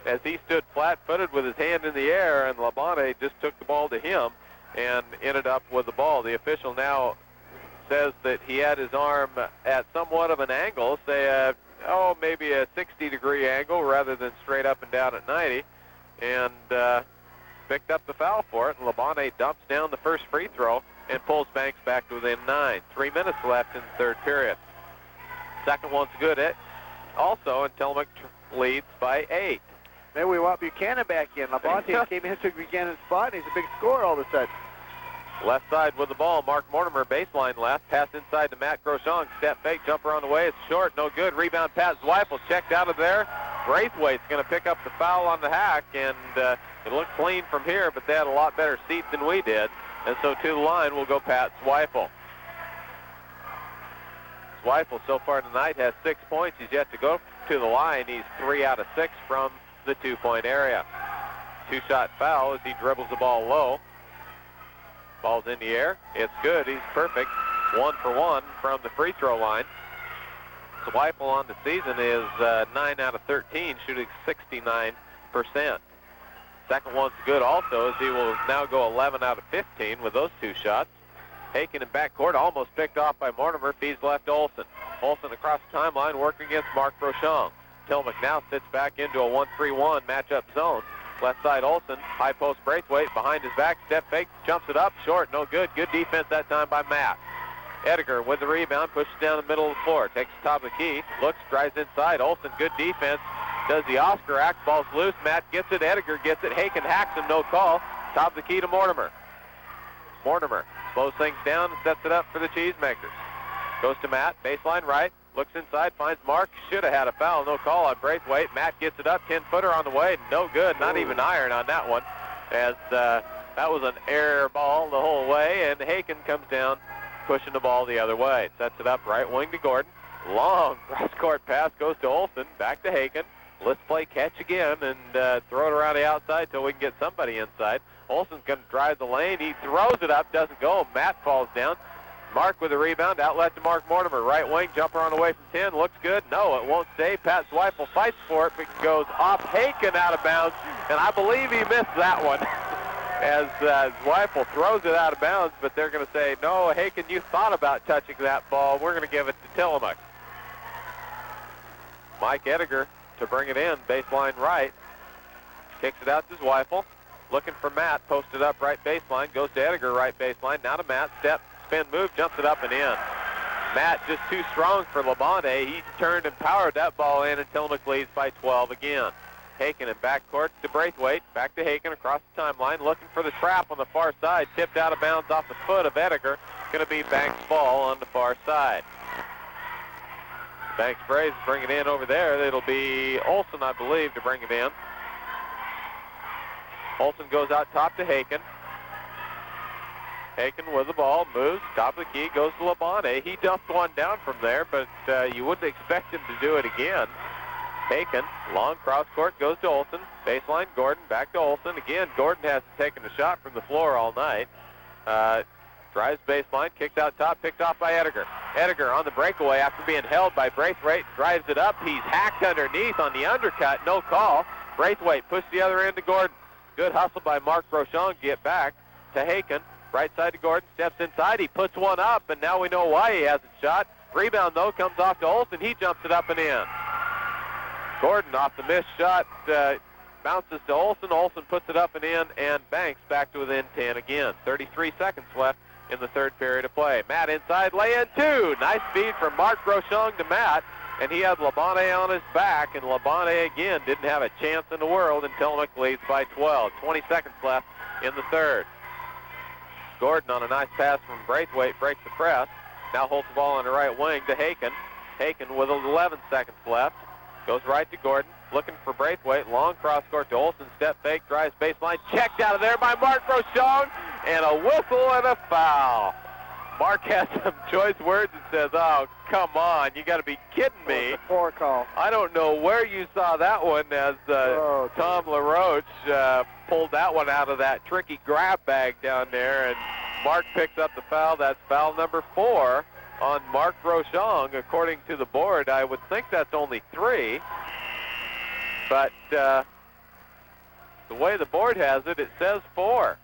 Speaker 1: as he stood flat-footed with his hand in the air, and Labonte just took the ball to him and ended up with the ball. The official now says that he had his arm at somewhat of an angle, say maybe a 60-degree angle rather than straight up and down at 90, and picked up the foul for it, and Labonte dumps down the first free throw and pulls Banks back to within 9. 3 minutes left in the third period. Second one's good also, and Tillamook leads by 8.
Speaker 2: Maybe we want Buchanan back in. Labonte came in, took Buchanan's spot, and he's a big scorer all of a sudden.
Speaker 1: Left side with the ball. Mark Mortimer, baseline left. Pass inside to Matt Groshong. Step fake, jumper on the way. It's short, no good. Rebound, Pat Zweifel checked out of there. Braithwaite's going to pick up the foul on the hack, and it looked clean from here, but they had a lot better seats than we did. And so to the line will go Pat Zweifel. Zweifel so far tonight has 6 points. He's yet to go to the line. He's 3 out of 6 from the 2-point area. 2-shot foul as he dribbles the ball low. Ball's in the air. It's good. He's perfect. 1 for 1 from the free throw line. Zweifel on the season is 9 out of 13, shooting 69%. Second one's good also, as he will now go 11 out of 15 with those 2 shots. Haken in backcourt, almost picked off by Mortimer. Feeds left to Olsen. Olsen across the timeline, working against Mark Groshong. Tillamook now sits back into a 1-3-1 matchup zone. Left side Olsen, high post Braithwaite, behind his back, step fake, jumps it up, short, no good. Good defense that time by Matt. Edgar with the rebound, pushes down the middle of the floor, takes the top of the key, looks, drives inside. Olsen, good defense, does the Oscar act, ball's loose. Matt gets it, Edgar gets it, Haken hacks him, no call. Top of the key to Mortimer. Mortimer slows things down and sets it up for the Cheesemakers. Goes to Matt, baseline right, looks inside, finds Mark, should have had a foul, no call on Braithwaite. Matt gets it up, 10-footer on the way, no good, not even iron on that one, as that was an air ball the whole way, and Haken comes down, pushing the ball the other way. Sets it up right wing to Gordon. Long cross-court pass goes to Olsen, back to Haken. Let's play catch again and throw it around the outside till we can get somebody inside. Olsen's going to drive the lane. He throws it up, doesn't go. Matt falls down. Mark with the rebound, outlet to Mark Mortimer. Right wing, jumper on the way from 10. Looks good. No, it won't stay. Pat Zweifel fights for it, but goes off Haken out of bounds, and I believe he missed that one. As Zweifel throws it out of bounds, but they're going to say, no, Haken, you thought about touching that ball. We're going to give it to Tillamook. Mike Edgar to bring it in, baseline right. Kicks it out to Zweifel. Looking for Matt, posted up right baseline. Goes to Edgar, right baseline. Now to Matt, step, spin, move, jumps it up and in. Matt just too strong for Labonte. He turned and powered that ball in, and Tillamook leads by 12 again. Haken in backcourt to Braithwaite. Back to Haken across the timeline, looking for the trap on the far side. Tipped out of bounds off the foot of Edgar. Going to be Banks' ball on the far side. Banks Braves bring it in over there. It'll be Olsen, I believe, to bring it in. Olsen goes out top to Haken. Haken with the ball, moves, top of the key, goes to Labonte. He dumped one down from there, but you wouldn't expect him to do it again. Haken, long cross court, goes to Olsen. Baseline, Gordon, back to Olsen. Again, Gordon hasn't taken a shot from the floor all night. Drives baseline, kicked out top, picked off by Edgar. Edgar on the breakaway after being held by Braithwaite, drives it up. He's hacked underneath on the undercut, no call. Braithwaite pushed the other end to Gordon. Good hustle by Mark Groshong to get back to Haken. Right side to Gordon, steps inside, he puts one up, and now we know why he hasn't shot. Rebound, though, comes off to Olsen. He jumps it up and in. Gordon off the missed shot, bounces to Olsen. Olsen puts it up and in, and Banks back to within 10 again. 33 seconds left in the third period of play. Matt inside, lay-in two. Nice feed from Mark Groshong to Matt, and he had Labonte on his back, and Labonte again didn't have a chance in the world until Tillamook leads by 12. 20 seconds left in the third. Gordon on a nice pass from Braithwaite breaks the press. Now holds the ball on the right wing to Haken. Haken with 11 seconds left. Goes right to Gordon, looking for Braithwaite. Long cross court to Olsen. Step fake, drives baseline. Checked out of there by Mark Groshong. And a whistle and a foul. Mark has some choice words and says, oh, come on. You got to be kidding me.
Speaker 2: It's a four call.
Speaker 1: I don't know where you saw that one as Tom LaRoche pulled that one out of that tricky grab bag down there. And Mark picks up the foul. That's foul number 4 on Mark Groshong. According to the board, I would think that's only 3. But the way the board has it, it says 4.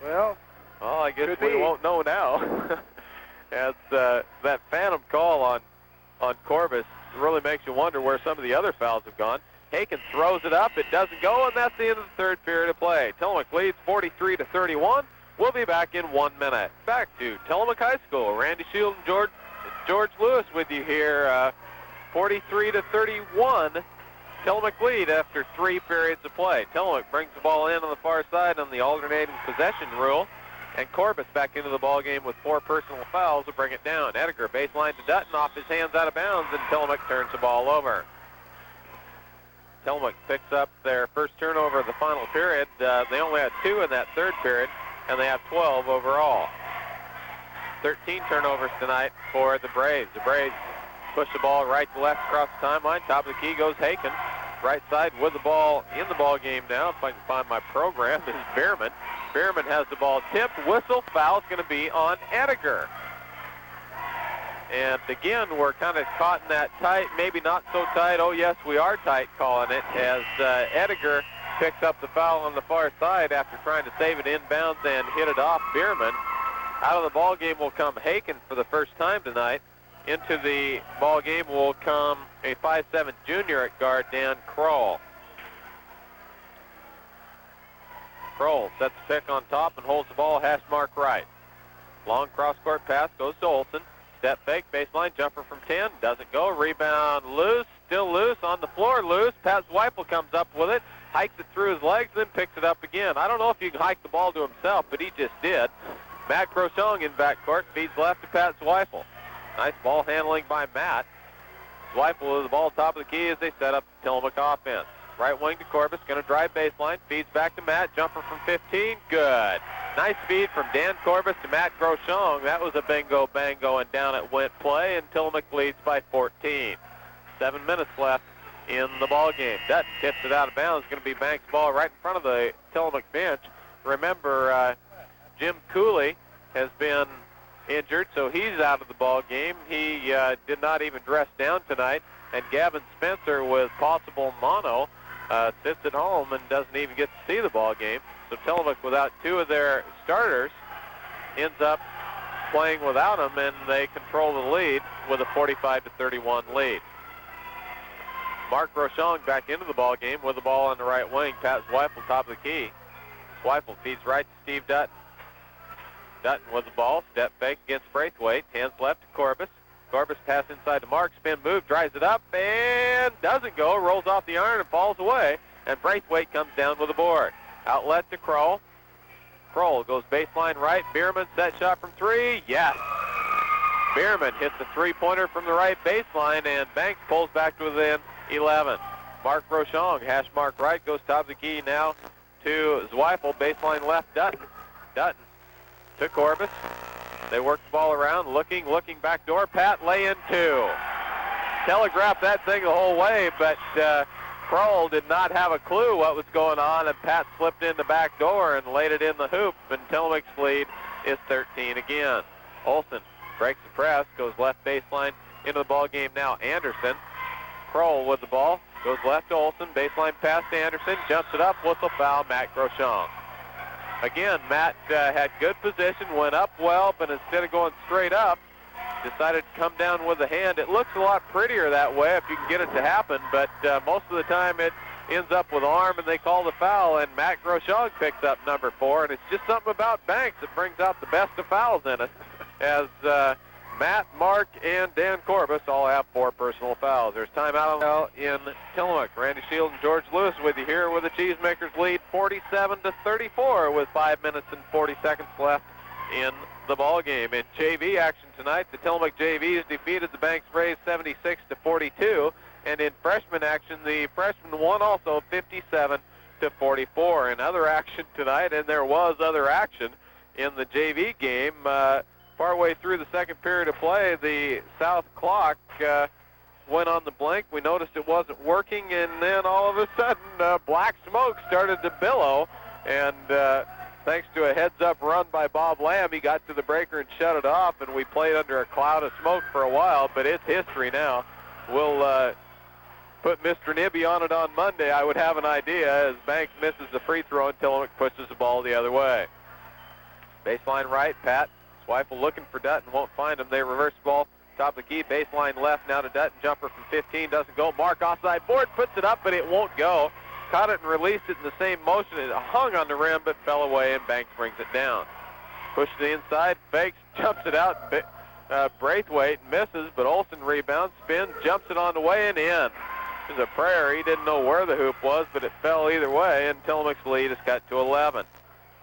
Speaker 2: Well,
Speaker 1: I guess we won't know now. As that phantom call on Corbus really makes you wonder where some of the other fouls have gone. Haken throws it up. It doesn't go, and that's the end of the third period of play. Tillamook leads 43-31. We'll be back in 1 minute. Back to Tillamook High School. Randy Shield and George Lewis with you here. 43-31. Tillamook lead after 3 periods of play. Tillamook brings the ball in on the far side on the alternating possession rule. And Corbus back into the ball game with 4 personal fouls to bring it down. Ediger baseline to Dutton, off his hands out of bounds, and Tillamook turns the ball over. Tillamook picks up their first turnover of the final period. They only had 2 in that third period, and they have 12 overall. 13 turnovers tonight for the Braves. The Braves push the ball right to left across the timeline. Top of the key goes Haken. Right side with the ball in the ball game now. If I can find my program, this is Bierman. Bierman has the ball tipped. Whistle, foul's going to be on Ediger. And again, we're kind of caught in that tight, maybe not so tight. Oh yes, we are tight calling it, as Ediger picks up the foul on the far side after trying to save it inbounds and hit it off Bierman. Out of the ball game will come Haken for the first time tonight. Into the ball game will come a 5'7" junior at guard, Dan Kroll. Kroll sets the pick on top and holds the ball hash mark right. Long cross-court pass goes to Olsen. Step fake, baseline jumper from 10. Doesn't go. Rebound loose. Still loose. On the floor loose. Pat Zweifel comes up with it. Hikes it through his legs, then picks it up again. I don't know if you can hike the ball to himself, but he just did. Matt Groshong in backcourt. Feeds left to Pat Zweifel. Nice ball handling by Matt. Zweifel with the ball top of the key as they set up the Tillamook offense. Right wing to Corbus, going to drive baseline, feeds back to Matt, jumper from 15, good. Nice feed from Dan Corbus to Matt Groshong. That was a bingo bango and down it went play, and Tillamook leads by 14. 7 minutes left in the ball game. Dutton tips it out of bounds. Going to be Banks' ball right in front of the Tillamook bench. Remember, Jim Cooley has been injured, so he's out of the ball game. He did not even dress down tonight, and Gavin Spencer with possible mono sits at home and doesn't even get to see the ball game. So Tillamook, without 2 of their starters, ends up playing without them, and they control the lead with a 45-31 lead. Mark Groshong back into the ball game with the ball on the right wing. Pat Zweifel top of the key. Zweifel feeds right to Steve Dutton. Dutton with the ball, step fake against Braithwaite, hands left to Corbus. Corbus pass inside to Mark, spin move, drives it up, and doesn't go, rolls off the iron and falls away, and Braithwaite comes down with the board. Outlet to Kroll. Kroll goes baseline right, Bierman set shot from 3, yes! Bierman hits a 3-pointer from the right baseline, and Banks pulls back to within 11. Mark Groshong, hash mark right, goes top of the key now to Zweifel, baseline left, Dutton. Dutton to Corbus. They work the ball around, looking back door. Pat lay in 2. Telegraphed that thing the whole way, but Kroll did not have a clue what was going on, and Pat slipped in the back door and laid it in the hoop, and Tillamook's lead is 13 again. Olsen breaks the press, goes left baseline into the ball game now. Anderson. Kroll with the ball, goes left to Olsen, baseline pass to Anderson, jumps it up, whistle foul, Matt Groshong. Again, Matt had good position, went up well, but instead of going straight up, decided to come down with the hand. It looks a lot prettier that way if you can get it to happen, but most of the time it ends up with arm, and they call the foul, and Matt Groshong picks up number 4, and it's just something about Banks that brings out the best of fouls in it, as Matt, Mark, and Dan Corbus all have 4 personal fouls. There's timeout in Tillamook. Randy Shield and George Lewis with you here with the Cheesemakers lead 47-34 with 5 minutes and 40 seconds left in the ball game. In JV action tonight, the Tillamook JVs defeated the Banks Braves 76-42, and in freshman action, the freshmen won also 57-44. In other action tonight, and there was other action in the JV game, partway through the second period of play, the south clock went on the blink. We noticed it wasn't working, and then all of a sudden, black smoke started to billow, and thanks to a heads-up run by Bob Lamb, he got to the breaker and shut it off, and we played under a cloud of smoke for a while, but it's history now. We'll put Mr. Nibby on it on Monday, I would have an idea, as Banks misses the free throw and Tillamook pushes the ball the other way. Baseline right, Pat Zweifel looking for Dutton, won't find him. They reverse the ball, top of the key, baseline left now to Dutton. Jumper from 15, doesn't go. Mark offside board, puts it up, but it won't go. Caught it and released it in the same motion. It hung on the rim, but fell away, and Banks brings it down. Pushes the inside, fakes, jumps it out. Braithwaite misses, but Olsen rebounds, spins, jumps it on the way and in. was a prayer. He didn't know where the hoop was, but it fell either way, and Tillamook's lead is cut to 11.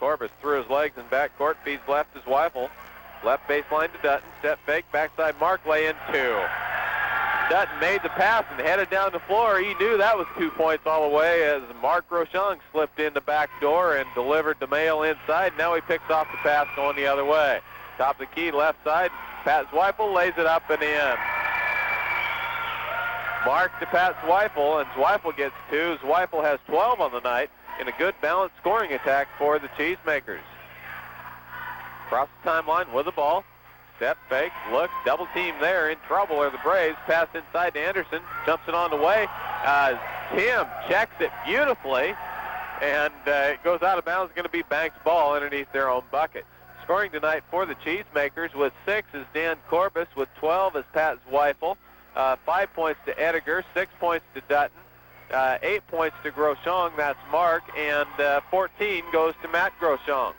Speaker 1: Corbus through his legs in backcourt, feeds left as Weifel. Left baseline to Dutton, step fake, backside mark, lay in 2. Dutton made the pass and headed down the floor. He knew that was 2 points all the way as Mark Rochon slipped in the back door and delivered the mail inside. Now he picks off the pass going the other way. Top of the key, left side, Pat Zweifel lays it up and in. Mark to Pat Zweifel, and Zweifel gets 2. Zweifel has 12 on the night in a good balanced scoring attack for the Cheesemakers. Across the timeline with the ball. Step fake, looks, double team there, in trouble are the Braves. Pass inside to Anderson, jumps it on the way. Tim checks it beautifully, and it goes out of bounds. Going to be Banks' ball underneath their own bucket. Scoring tonight for the Cheesemakers with 6 is Dan Corbus, with 12 is Pat Zweifel. 5 points to Ediger, 6 points to Dutton, 8 points to Groshong, that's Mark, and 14 goes to Matt Groshong.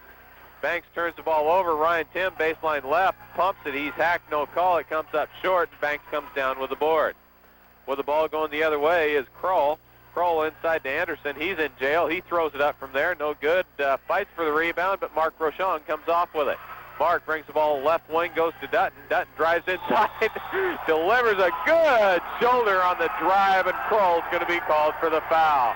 Speaker 1: Banks turns the ball over. Ryan Tim, baseline left, pumps it. He's hacked, no call. It comes up short. Banks comes down with the board. With the ball going the other way is Kroll. Kroll inside to Anderson. He's in jail. He throws it up from there. No good. Fights for the rebound, but Mark Rochon comes off with it. Mark brings the ball left wing, goes to Dutton. Dutton drives inside, delivers a good shoulder on the drive, and Kroll's going to be called for the foul.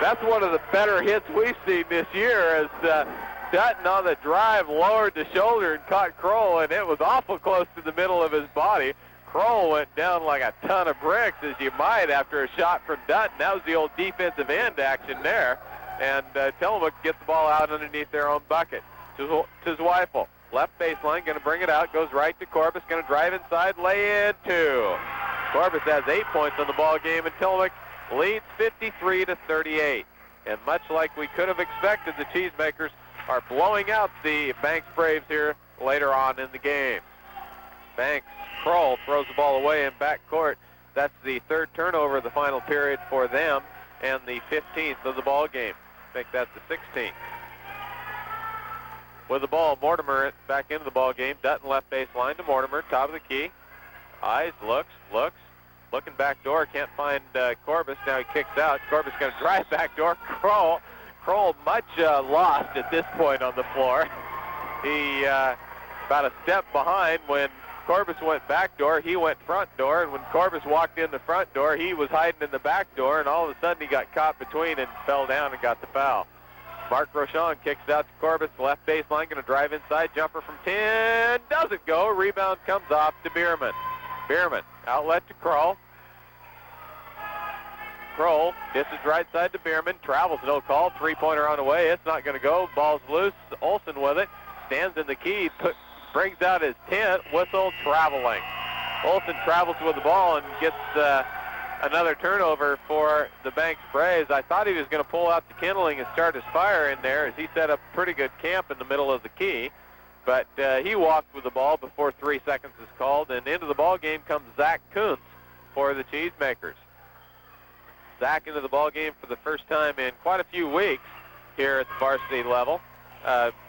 Speaker 1: That's one of the better hits we've seen this year, as Dutton on the drive lowered the shoulder and caught Kroll, and it was awful close to the middle of his body. Kroll went down like a ton of bricks, as you might, after a shot from Dutton. That was the old defensive end action there, and Tillamook gets the ball out underneath their own bucket. To Zweifel, left baseline, going to bring it out, goes right to Corbus, going to drive inside, lay in 2. Corbus has 8 points on the ball game, and Tillamook leads 53-38. And much like we could have expected, the Cheesemakers are blowing out the Banks Braves here later on in the game. Banks, Kroll throws the ball away in backcourt. That's the 3rd turnover of the final period for them, and the 15th of the ball game. I think that's the 16th. With the ball, Mortimer back into the ball game. Dutton left baseline to Mortimer, top of the key. Eyes, looks, looking back door, can't find Corbus. Now he kicks out. Corbus going to drive back door. Kroll much lost at this point on the floor. He about a step behind when Corbus went back door. He went front door, and when Corbus walked in the front door, he was hiding in the back door, and all of a sudden he got caught between and fell down and got the foul. Mark Rochon kicks out to Corbus, left baseline, going to drive inside, jumper from 10, doesn't go. Rebound comes off to Bierman. Bierman, outlet to Kroll. Kroll dishes right side to Bierman, travels, no call, three-pointer on the way. It's not going to go. Ball's loose. Olsen with it, stands in the key, brings out his 10, whistle, traveling. Olsen travels with the ball and gets another turnover for the Banks Braves. I thought he was going to pull out the kindling and start his fire in there, as he set up pretty good camp in the middle of the key. But he walked with the ball before 3 seconds is called, and into the ball game comes Zach Kuntz for the Cheesemakers. Zach into the ball game for the first time in quite a few weeks here at the varsity level.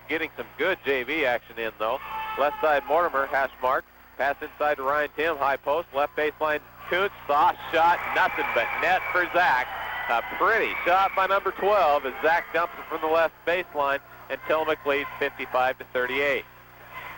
Speaker 1: Getting some good JV action in, though. Left side, Mortimer, hash mark. Pass inside to Ryan Tim, high post. Left baseline, Kuntz, soft shot, nothing but net for Zach. A pretty shot by number 12 as Zach dumps it from the left baseline, and Tillamook leads 55-38.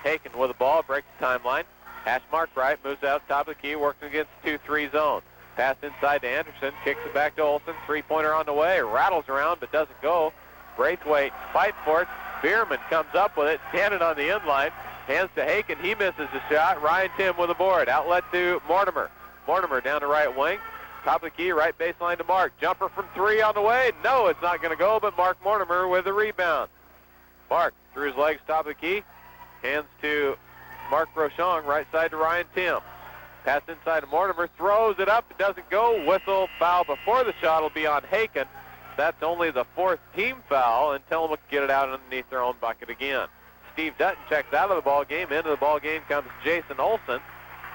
Speaker 1: Haken with the ball, breaks the timeline. Hash mark right, moves out top of the key, working against 2-3 zone. Pass inside to Anderson, kicks it back to Olsen. Three-pointer on the way, rattles around but doesn't go. Braithwaite fights for it. Bierman comes up with it, standing on the end line. Hands to Haken, he misses the shot. Ryan Tim with the board. Outlet to Mortimer. Mortimer down to right wing. Top of the key, right baseline to Mark. Jumper from 3 on the way. No, it's not going to go, but Mark Mortimer with the rebound. Mark through his legs, top of the key. Hands to Mark Rochon, right side to Ryan Tim. Pass inside to Mortimer, throws it up, it doesn't go. Whistle, foul before the shot will be on Haken. That's only the 4th team foul, and Tillamook get it out underneath their own bucket again. Steve Dutton checks out of the ball game. Into the ball game comes Jason Olsen.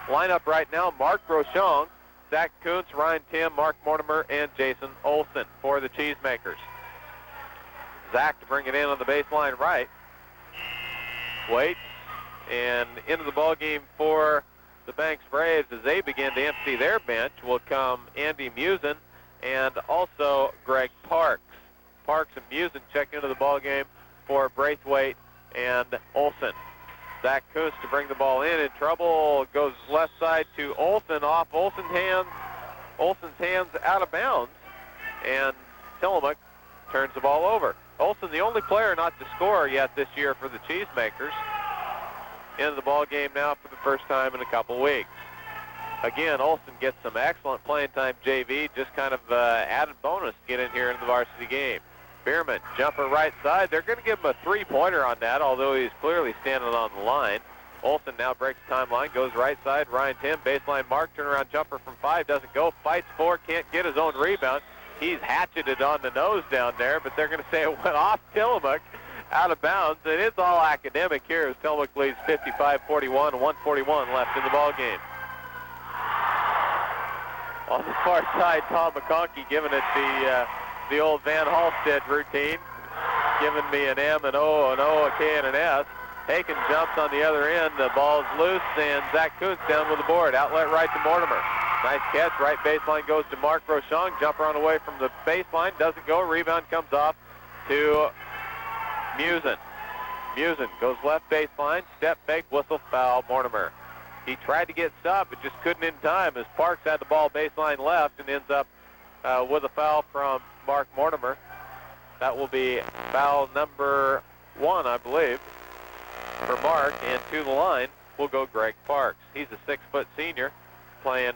Speaker 1: Lineup right now, Mark Rochon, Zach Kuntz, Ryan Tim, Mark Mortimer, and Jason Olsen for the Cheesemakers. Zach to bring it in on the baseline right. Waits, and into the ball game for the Banks Braves, as they begin to empty their bench, will come Andy Musin and also Greg Parks. Parks and Musin check into the ball game for Braithwaite and Olson. Zach Kuntz to bring the ball in trouble, goes left side to Olson, off Olson's hands out of bounds, and Tillamook turns the ball over. Olson, the only player not to score yet this year for the Cheesemakers, into the ball game now for the first time in a couple weeks. Again, Olson gets some excellent playing time, JV, just kind of added bonus to get in here in the varsity game. Bierman, jumper right side. They're going to give him a three-pointer on that, although he's clearly standing on the line. Olson now breaks the timeline, goes right side. Ryan Tim, baseline mark, turnaround jumper from 5, doesn't go. Fights 4, can't get his own rebound. He's hatcheted on the nose down there, but they're going to say it went off Tillamook, out of bounds. And it's all academic here as Tillamook leads 55-41, 1:41 left in the ball game. On the far side, Tom McConkey giving it the old Van Halstead routine, giving me an M, an O, an O, a K, and an S. Haken jumps on the other end. The ball's loose, and Zach Kuntz down with the board. Outlet right to Mortimer. Nice catch. Right baseline goes to Mark Rochon. Jumper on away from the baseline. Doesn't go. Rebound comes off to Musin. Musin goes left baseline. Step fake. Whistle foul. Mortimer. He tried to get stopped, but just couldn't in time as Parks had the ball baseline left and ends up with a foul from Mark Mortimer. That will be foul number 1, I believe, for Mark, and to the line will go Greg Parks. He's a 6-foot senior, playing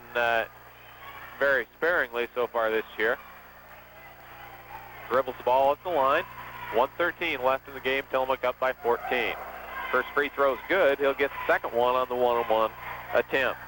Speaker 1: very sparingly so far this year. Dribbles the ball at the line. 1:13 left in the game. Tillamook up by 14. First free throw's good. He'll get the second one on the one-on-one attempt.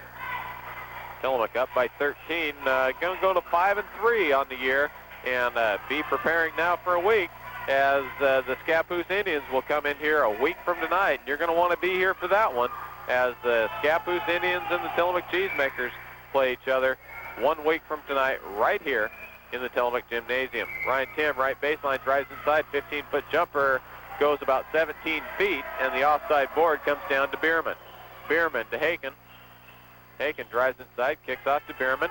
Speaker 1: Tillamook up by 13. Going to go to 5-3 on the year, and be preparing now for a week as the Scappoose Indians will come in here a week from tonight. You're going to want to be here for that one as the Scappoose Indians and the Tillamook Cheesemakers play each other 1 week from tonight right here in the Tillamook Gymnasium. Ryan Tim, right baseline, drives inside, 15-foot jumper, goes about 17 feet, and the offside board comes down to Bierman. Bierman to Haken. Haken drives inside, kicks off to Bierman.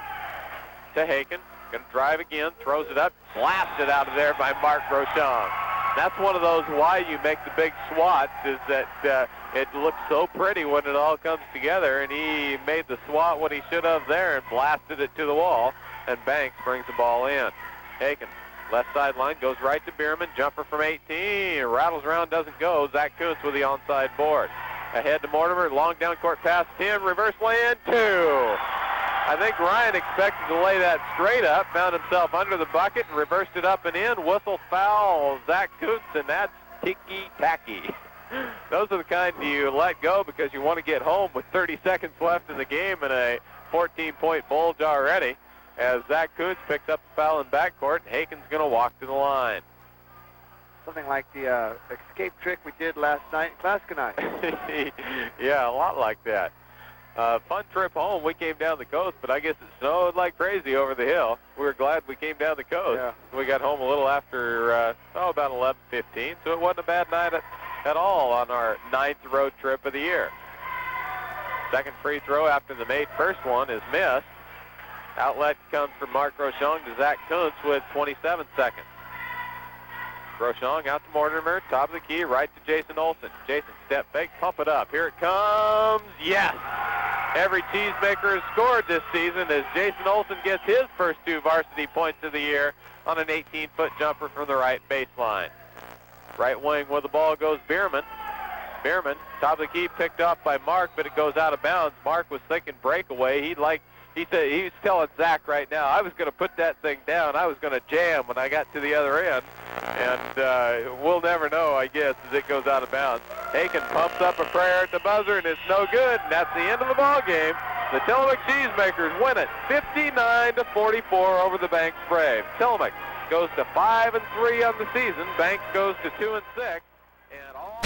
Speaker 1: To Haken. Going to drive again, throws it up, blasted out of there by Mark Rochon. That's one of those why you make the big swats, is that it looks so pretty when it all comes together, and he made the swat when he should have there and blasted it to the wall, and Banks brings the ball in. Haken, left sideline, goes right to Bierman, jumper from 18, rattles around, doesn't go. Zach Kuntz with the onside board. Ahead to Mortimer, long down court pass, Tim, reverse lay-in, 2. I think Ryan expected to lay that straight up, found himself under the bucket and reversed it up and in. Whistle foul, Zach Kuntz, and that's ticky-tacky. Those are the kind you let go because you want to get home with 30 seconds left in the game and a 14-point bulge already, as Zach Kuntz picks up the foul in backcourt, and Haken's going to walk to the line.
Speaker 2: Something like the escape trick we did last night in Clascanine.
Speaker 1: Yeah, a lot like that. Fun trip home. We came down the coast, but I guess it snowed like crazy over the hill. We were glad we came down the coast.
Speaker 2: Yeah.
Speaker 1: We got home a little after, about 11:15, so it wasn't a bad night at all on our 9th road trip of the year. Second free throw after the made first one is missed. Outlet comes from Mark Rochon to Zach Kuntz with 27 seconds. Rochon out to Mortimer, top of the key, right to Jason Olson. Jason, step fake, pump it up. Here it comes. Yes! Every Cheesemaker has scored this season as Jason Olson gets his first 2 varsity points of the year on an 18-foot jumper from the right baseline. Right wing where the ball goes, Bierman. Bierman, top of the key, picked up by Mark, but it goes out of bounds. Mark was thinking breakaway. He said he was telling Zach right now, I was going to put that thing down. I was going to jam when I got to the other end. And we'll never know, I guess, as it goes out of bounds. Haken pumps up a prayer at the buzzer, and it's no good. And that's the end of the ball game. The Tillamook Cheesemakers win it 59-44 over the Banks Braves. Tillamook goes to 5-3 on the season. Banks goes to 2-6. And all